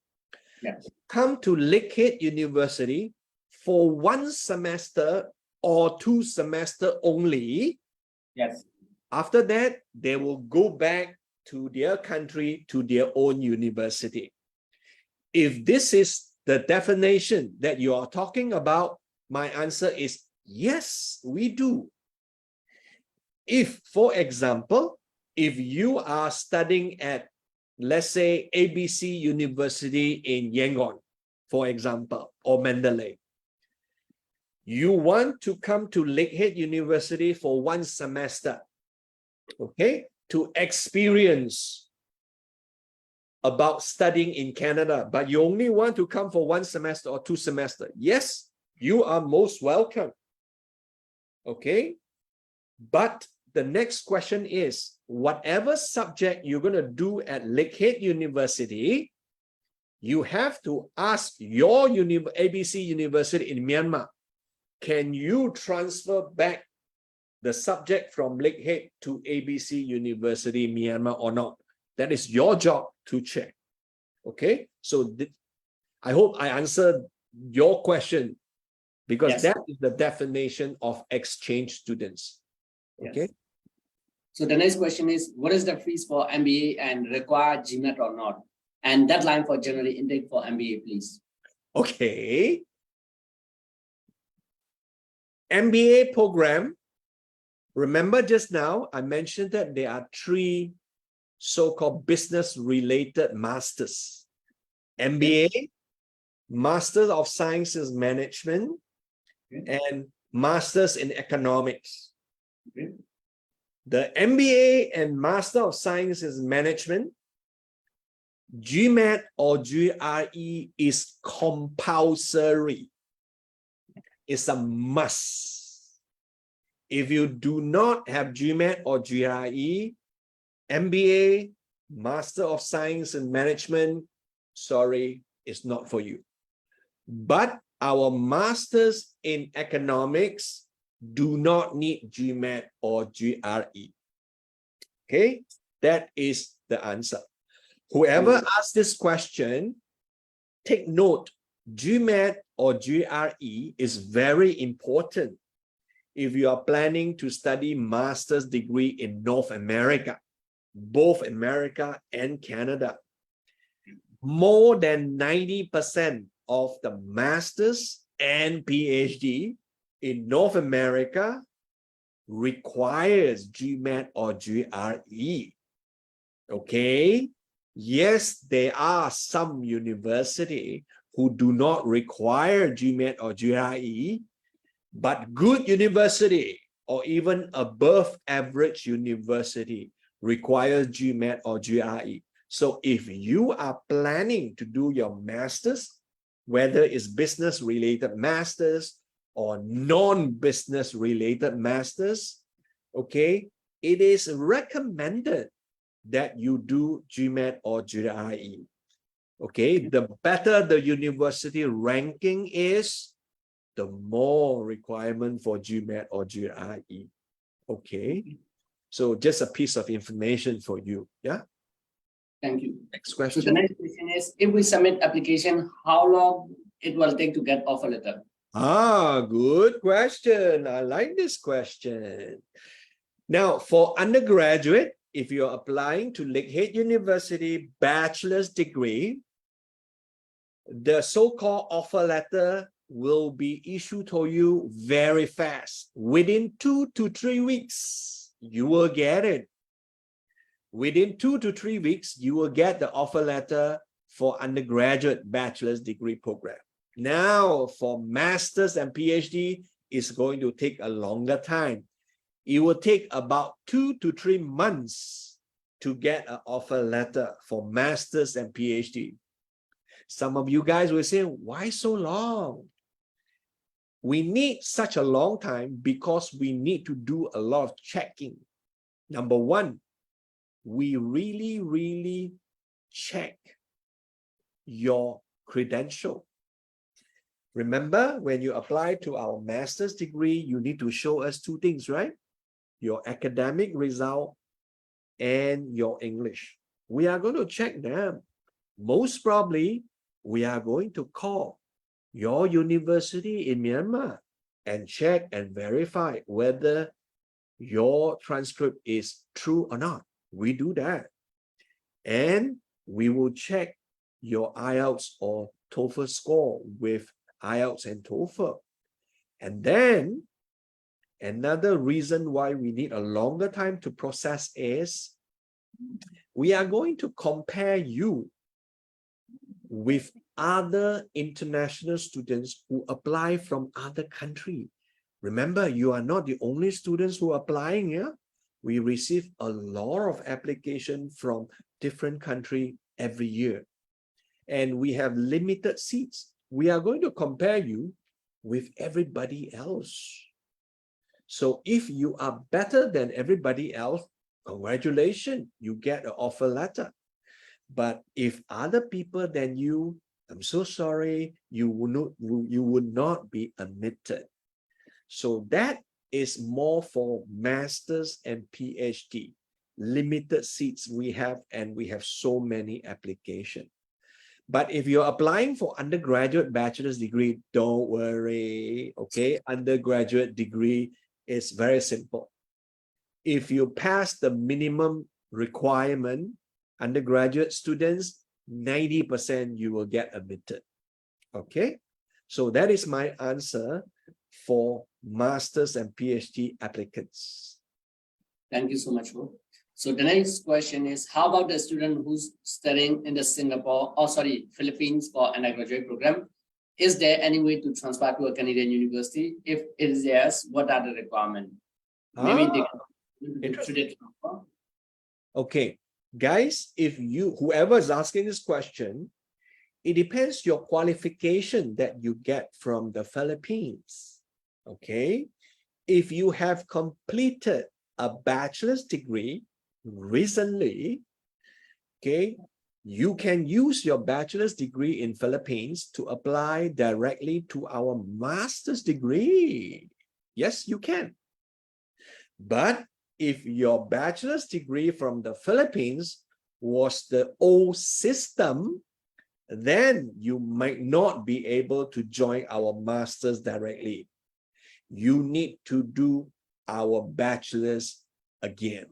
Yes. come to Lakehead University for 1 semester or 2 semesters only. Yes. After that, they will go back to their country, to their own university. If this is the definition that you are talking about, my answer is yes, we do. If, for example, if you are studying at, let's say, ABC University in Yangon, for example, or Mandalay, you want to come to Lakehead University for 1 semester, okay, to experience about studying in Canada, but you only want to come for 1 semester or 2 semesters. Yes, you are most welcome. Okay, but the next question is, whatever subject you're going to do at Lakehead University, you have to ask your ABC University in Myanmar, can you transfer back the subject from Lakehead to ABC University Myanmar or not? That is your job to check. Okay, so I hope I answered your question, because Yes. that is the definition of exchange students. Okay. Yes. So the next question is, what is the fees for MBA and require GMAT or not? And deadline for January intake for MBA, please. Okay. MBA program. Remember just now, I mentioned that there are 3 so-called business-related masters. MBA, Masters of Sciences Management, and Masters in Economics. Okay. The MBA and Master of Sciences Management, GMAT or GRE is compulsory. It's a must. If you do not have GMAT or GRE, MBA, Master of Science and Management, sorry, it's not for you. But our Masters in Economics do not need GMAT or GRE. Okay, that is the answer. Whoever asked this question, take note, GMAT or GRE is very important if you are planning to study master's degree in North America, both America and Canada. More than 90% of the master's and PhD in North America requires GMAT or GRE. Okay, Yes, there are some university who do not require GMAT or GRE, but good university or even above average university requires GMAT or GRE. So if you are planning to do your master's, whether it's business related master's or non-business related master's, okay, it is recommended that you do GMAT or GRE. Okay, the better the university ranking is, the more requirement for GMAT or GRE. Okay, so just a piece of information for you. Yeah. Thank you. Next So the question. next question is, if we submit application, how long it will take to get offer letter? Good question. I like this question. Now, for undergraduate, if you're applying to Lakehead University bachelor's degree, the so-called offer letter will be issued to you very fast. Within 2 to 3 weeks, you will get it. Within 2 to 3 weeks, you will get the offer letter for undergraduate bachelor's degree program. Now, for master's and PhD, it's going to take a longer time. It will take about 2 to 3 months to get an offer letter for master's and PhD. Some of you guys will say, why so long? We need such a long time because we need to do a lot of checking. Number one, we really check your credential. Remember, when you apply to our master's degree, you need to show us 2 things, right? Your academic result and your English. We are going to check them. Most probably, we are going to call your university in Myanmar and check and verify whether your transcript is true or not. We do that. And we will check your IELTS or TOEFL score with IELTS and TOEFL. And then another reason why we need a longer time to process is we are going to compare you with other international students who apply from other countries. Remember, you are not the only students who are applying here. We receive a lot of applications from different countries every year. And we have limited seats. We are going to compare you with everybody else. So if you are better than everybody else, congratulations, you get an offer letter. But if other people than you, I'm so sorry, you would not be admitted. So that is more for masters and PhD. Limited seats we have, and we have so many applications. But if you're applying for undergraduate bachelor's degree, don't worry, okay? Undergraduate degree is very simple. If you pass the minimum requirement, undergraduate students, 90% you will get admitted, okay? So that is my answer for master's and PhD applicants. Thank you so much, Mo. So the next question is, how about the student who's studying in the Philippines for undergraduate program? Is there any way to transfer to a Canadian university? If it is yes, what are the requirements? Maybe they can. Okay, guys, if whoever is asking this question, it depends your qualification that you get from the Philippines. Okay, if you have completed a bachelor's degree recently, okay, you can use your bachelor's degree in Philippines to apply directly to our master's degree. Yes, you can. But if your bachelor's degree from the Philippines was the old system, then you might not be able to join our master's directly. You need to do our bachelor's again.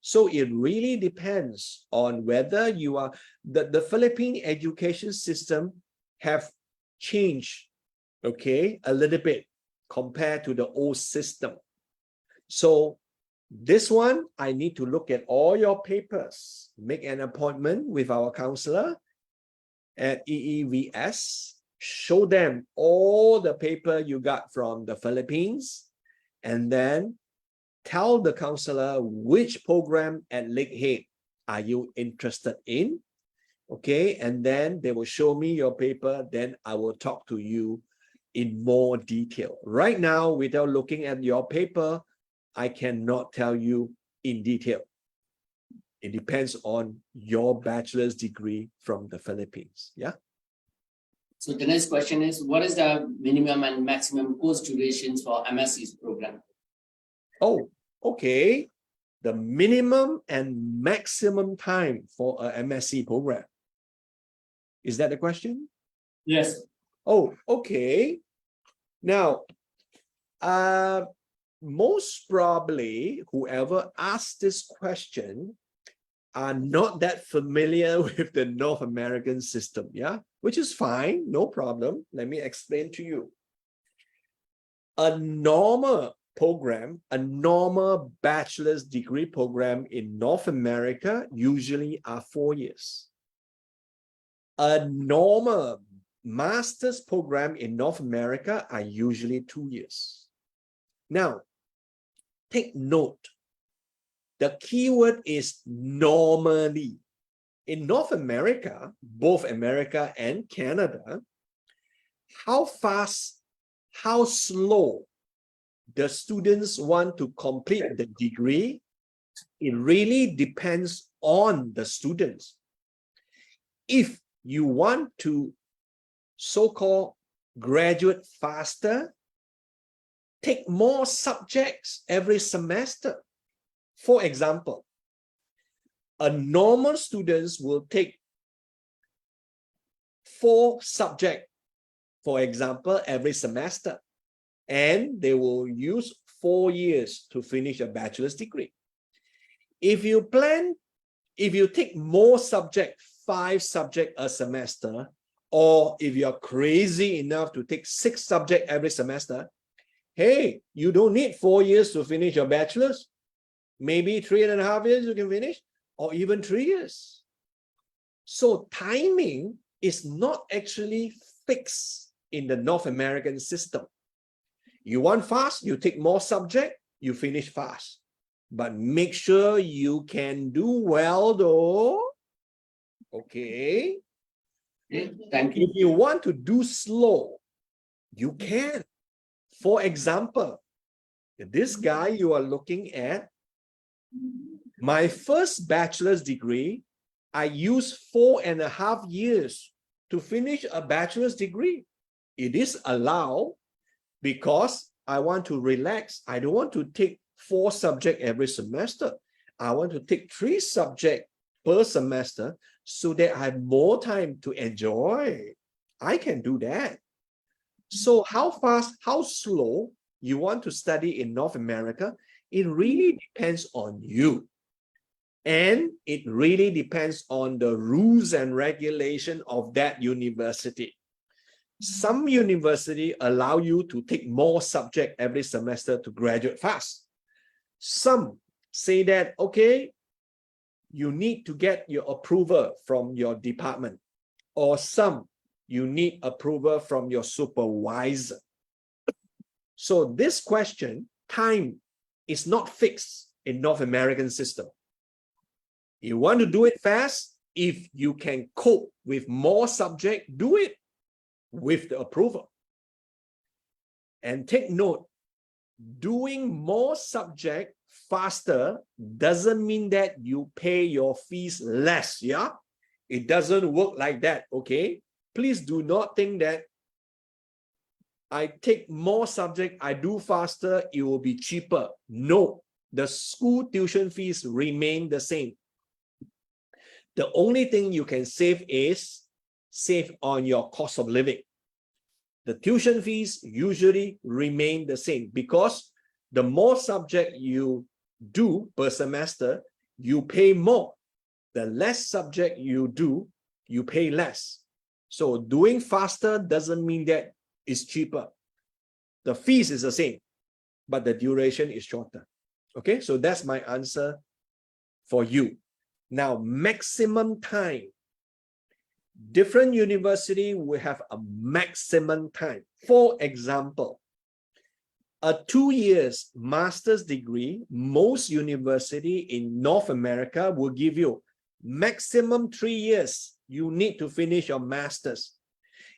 So it really depends on whether you are, the Philippine education system have changed, okay, a little bit compared to the old system. So This one, I need to look at all your papers, make an appointment with our counselor at EEVS, show them all the paper you got from the Philippines, and then tell the counselor which program at Lakehead are you interested in, okay? And then they will show me your paper, then I will talk to you in more detail. Right now, without looking at your paper, I cannot tell you in detail. It depends on your bachelor's degree from the Philippines, yeah? So the next question is, what is the minimum and maximum course durations for MSC's program? Oh, okay. The minimum and maximum time for a MSc program. Is that the question? Yes. Oh, okay. Now, most probably whoever asked this question are not that familiar with the North American system, yeah? Which is fine, no problem. Let me explain to you. A normal program, a normal bachelor's degree program in North America usually are 4 years. A normal master's program in North America are usually 2 years. Now, take note. The keyword is normally. In North America, both America and Canada, how fast, how slow the students want to complete the degree, it really depends on the students. If you want to so-called graduate faster, take more subjects every semester. For example, a normal students will take 4 subjects, for example, every semester, and they will use 4 years to finish a bachelor's degree. If you take more subjects, 5 subjects a semester, or if you're crazy enough to take 6 subjects every semester, hey, you don't need 4 years to finish your bachelor's. Maybe 3.5 years you can finish, or even 3 years. So timing is not actually fixed in the North American system. You want fast, you take more subject, you finish fast. But make sure you can do well though. Okay. Thank you. If you want to do slow, you can. For example, this guy you are looking at, my first bachelor's degree, I used 4.5 years to finish a bachelor's degree. It is allowed because I want to relax. I don't want to take 4 subjects every semester. I want to take 3 subjects per semester so that I have more time to enjoy. I can do that. So how fast, how slow you want to study in North America, it really depends on you. And it really depends on the rules and regulation of that university. Some university allow you to take more subject every semester to graduate fast. Some say that, okay, you need to get your approval from your department, or some you need approval from your supervisor. So this question, time, is not fixed in North American system. You want to do it fast, if you can cope with more subject, do it with the approval. And take note, doing more subject faster doesn't mean that you pay your fees less, yeah? It doesn't work like that, okay? Please do not think that I take more subject, I do faster, it will be cheaper. No, the school tuition fees remain the same. The only thing you can save is save on your cost of living. The tuition fees usually remain the same because the more subject you do per semester, you pay more. The less subject you do, you pay less. So doing faster doesn't mean that it's cheaper. The fees is the same, but the duration is shorter. Okay, so that's my answer for you. Now, maximum time. Different university will have a maximum time. For example, a 2 years master's degree, most university in North America will give you maximum 3 years. You need to finish your master's.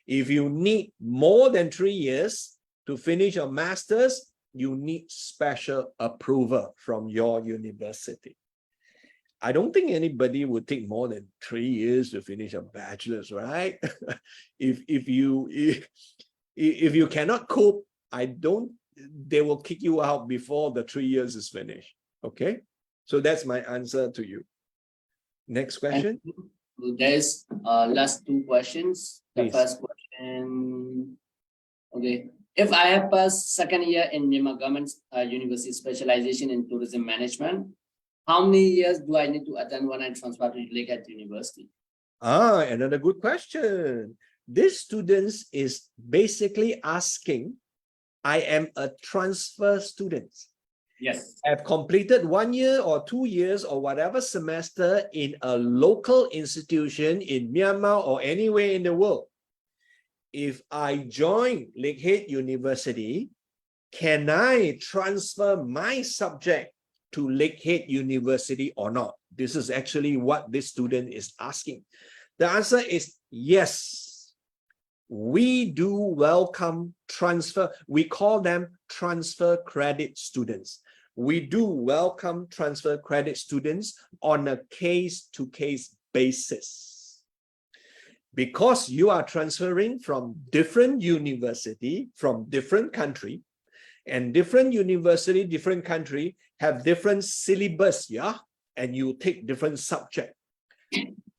If you need more than 3 years to finish your master's, you need special approval from your university. I don't think anybody would take more than 3 years to finish a bachelor's, right? if you cannot cope, they will kick you out before the 3 years is finished. Okay, so that's my answer to you. Next question. There's last 2 questions. The Please. first question. Okay. If I have passed second year in Myanmar Government University specialization in tourism management, how many years do I need to attend when I transfer to Lakehead University? Another good question. This student is basically asking, I am a transfer student. Yes. I've completed 1 year or 2 years or whatever semester in a local institution in Myanmar or anywhere in the world. If I join Lakehead University, can I transfer my subject to Lakehead University or not? This is actually what this student is asking. The answer is yes. We do welcome transfer. We call them transfer credit students. We do welcome transfer credit students on a case-to-case basis. Because you are transferring from different university, from different country, and different university, different country have different syllabus, yeah? And you take different subject.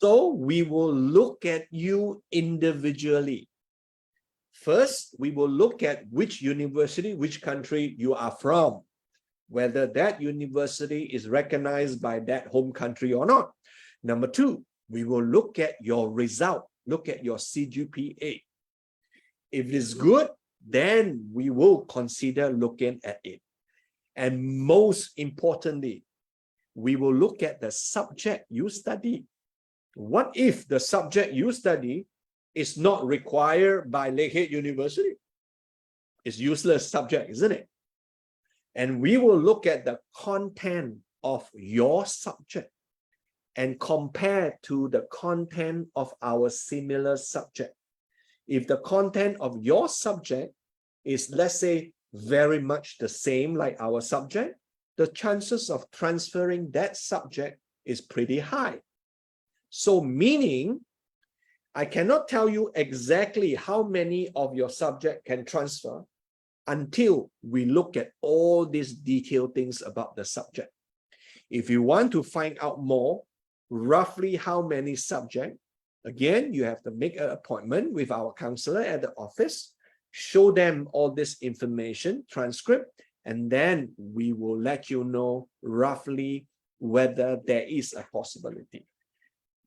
So we will look at you individually. First, we will look at which university, which country you are from, whether that university is recognized by that home country or not. Number 2, we will look at your result, look at your CGPA. If it's good, then we will consider looking at it. And most importantly, we will look at the subject you study. What if the subject you study is not required by Lakehead University? It's useless subject, isn't it? And we will look at the content of your subject and compare to the content of our similar subject. If the content of your subject is, let's say, very much the same like our subject, the chances of transferring that subject is pretty high. So meaning, I cannot tell you exactly how many of your subject can transfer until we look at all these detailed things about the subject. If you want to find out more, roughly how many subjects, again, you have to make an appointment with our counselor at the office, show them all this information, transcript, and then we will let you know roughly whether there is a possibility.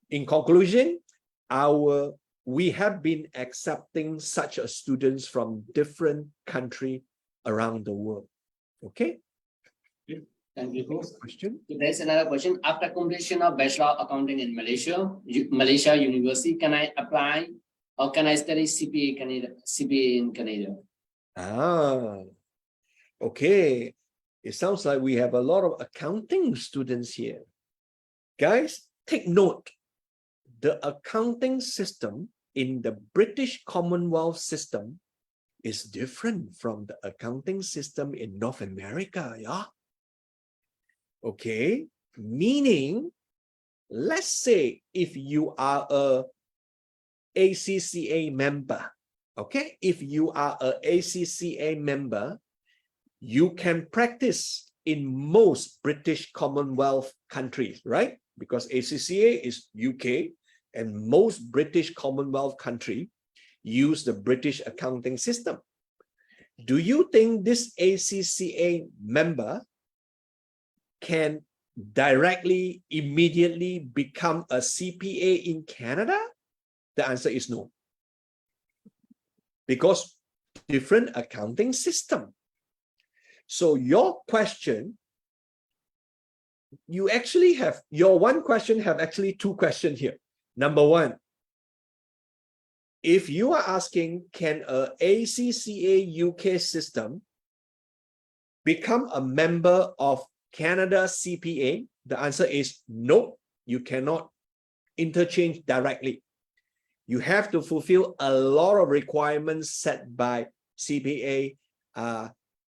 In conclusion, we have been accepting such a students from different countries around the world. Okay? Thank you. Next question. There's another question. After completion of Bachelor of Accounting in Malaysia University, can I apply or can I study CPA in Canada? Okay. It sounds like we have a lot of accounting students here. Guys, take note. The accounting system in the British Commonwealth system is different from the accounting system in North America, yeah? Okay, meaning, let's say if you are a ACCA member, okay? If you are a ACCA member, you can practice in most British Commonwealth countries, right? Because ACCA is UK, and most British Commonwealth country use the British accounting system. Do you think this ACCA member can directly, immediately become a CPA in Canada? The answer is no. Because different accounting system. So your question you actually have your one question have actually two questions here. Number one, if you are asking, can a ACCA UK system become a member of Canada CPA? The answer is no, you cannot interchange directly. You have to fulfill a lot of requirements set by CPA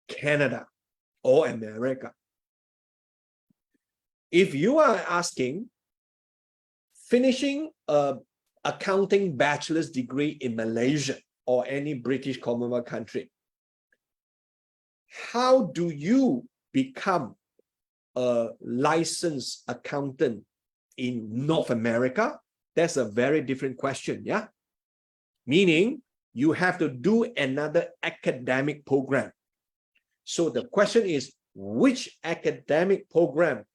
Canada or America. If you are asking, finishing a accounting bachelor's degree in Malaysia or any British Commonwealth country, how do you become a licensed accountant in North America? That's a very different question, yeah? Meaning you have to do another academic program. So the question is, which academic program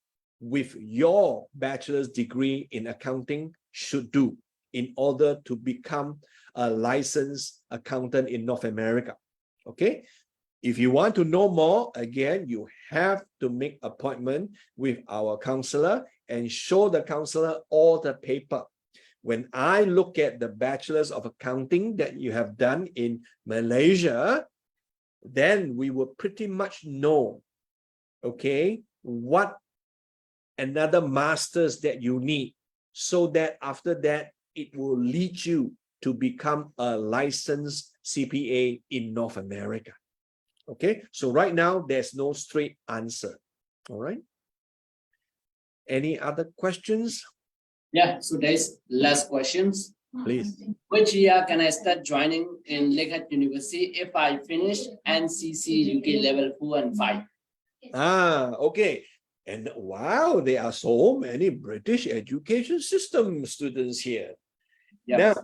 with your bachelor's degree in accounting should do in order to become a licensed accountant in North America? Okay. If you want to know more, again, you have to make appointment with our counselor and show the counselor all the paper. When I look at the bachelor's of accounting that you have done in Malaysia, then we will pretty much know, okay, what another master's that you need, so that after that, it will lead you to become a licensed CPA in North America. Okay, so right now, there's no straight answer. All right. Any other questions? Yeah, so there's last questions. Please. Which year can I start joining in Lakehead University if I finish NCC UK level 4 and 5? Okay. And wow, there are so many British education system students here. Yep. Now,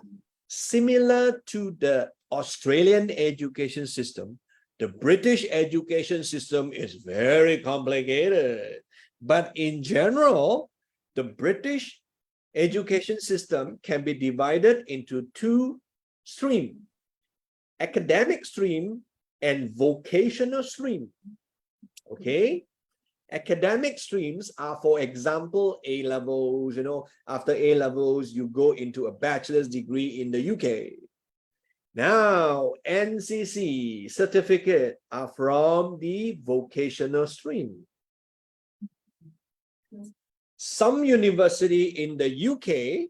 similar to the Australian education system, the British education system is very complicated. But in general, the British education system can be divided into two streams: academic stream and vocational stream. Okay. Academic streams are, for example, A-levels. After A-levels, you go into a bachelor's degree in the UK. Now, NCC certificate are from the vocational stream. Some university in the UK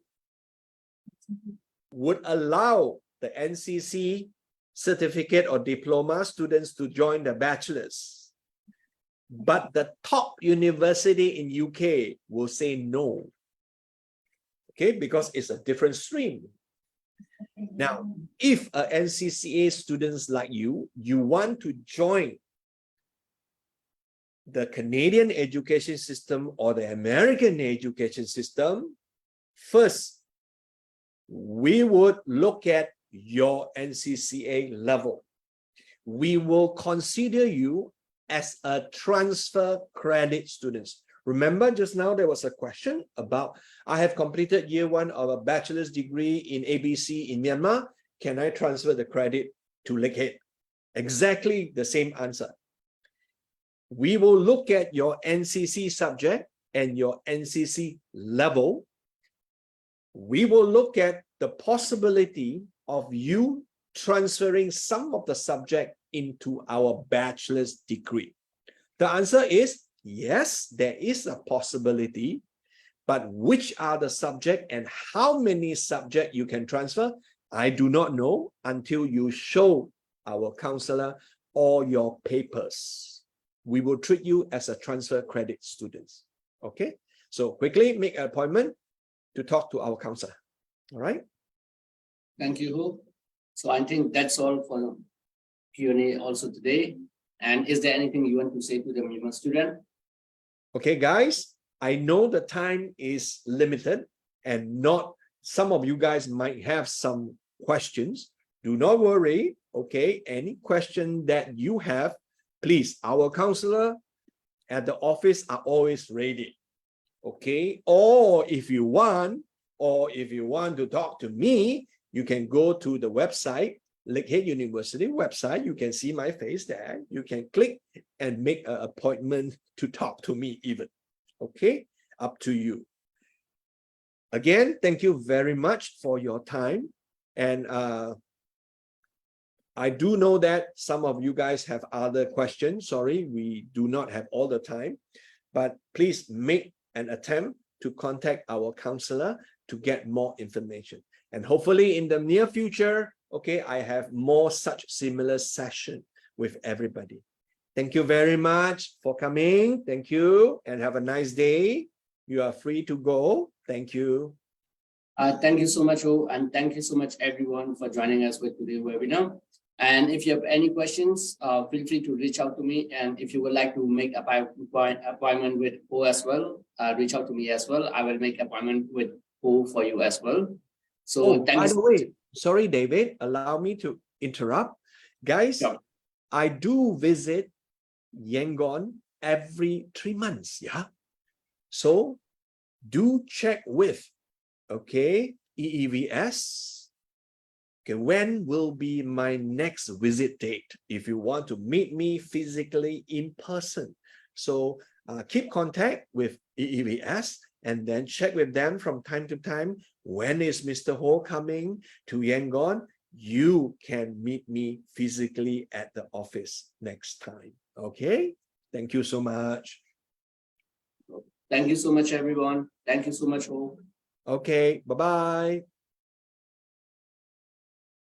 would allow the NCC certificate or diploma students to join the bachelor's. But the top university in UK will say no. Okay, because it's a different stream. Now, if a NCCA students like you want to join the Canadian education system or the American education system, first, we would look at your NCCA level. We will consider you as a transfer credit students. Remember just now there was a question about, I have completed year 1 of a bachelor's degree in ABC in Myanmar. Can I transfer the credit to Lakehead? Exactly the same answer. We will look at your NCC subject and your NCC level. We will look at the possibility of you transferring some of the subject into our bachelor's degree. The answer is yes, there is a possibility, but which are the subject and how many subject you can transfer, I do not know until you show our counselor all your papers. We will treat you as a transfer credit students. Okay, so quickly make an appointment to talk to our counselor. All right. Thank you, Hu. So I think that's all for Q&A also today. And is there anything you want to say to the Myanmar student? Okay, guys, I know the time is limited and not, some of you guys might have some questions. Do not worry. Okay, any question that you have, please, our counselor at the office are always ready. Okay, or if you want to talk to me, you can go to the website, Lakehead University website. You can see my face there. You can click and make an appointment to talk to me even. Okay, up to you. Again, thank you very much for your time. And I do know that some of you guys have other questions. Sorry, we do not have all the time, but please make an attempt to contact our counselor to get more information. And hopefully in the near future, okay, I have more such similar session with everybody. Thank you very much for coming. Thank you and have a nice day. You are free to go. Thank you. Thank you so much, Ho, and thank you so much, everyone, for joining us with today's webinar. And if you have any questions, feel free to reach out to me. And if you would like to make an appointment with Ho as well, reach out to me as well. I will make an appointment with Ho for you as well. So thank you. By the way, sorry, David, allow me to interrupt. Guys, Sure. I do visit Yangon every 3 months. Yeah. So do check with, okay, EEVS. Okay, when will be my next visit date if you want to meet me physically in person? So keep contact with EEVS and then check with them from time to time. When is Mr. Ho coming to Yangon? You can meet me physically at the office next time. Okay, thank you so much. Thank you so much, everyone. Thank you so much, Ho. Okay, bye-bye.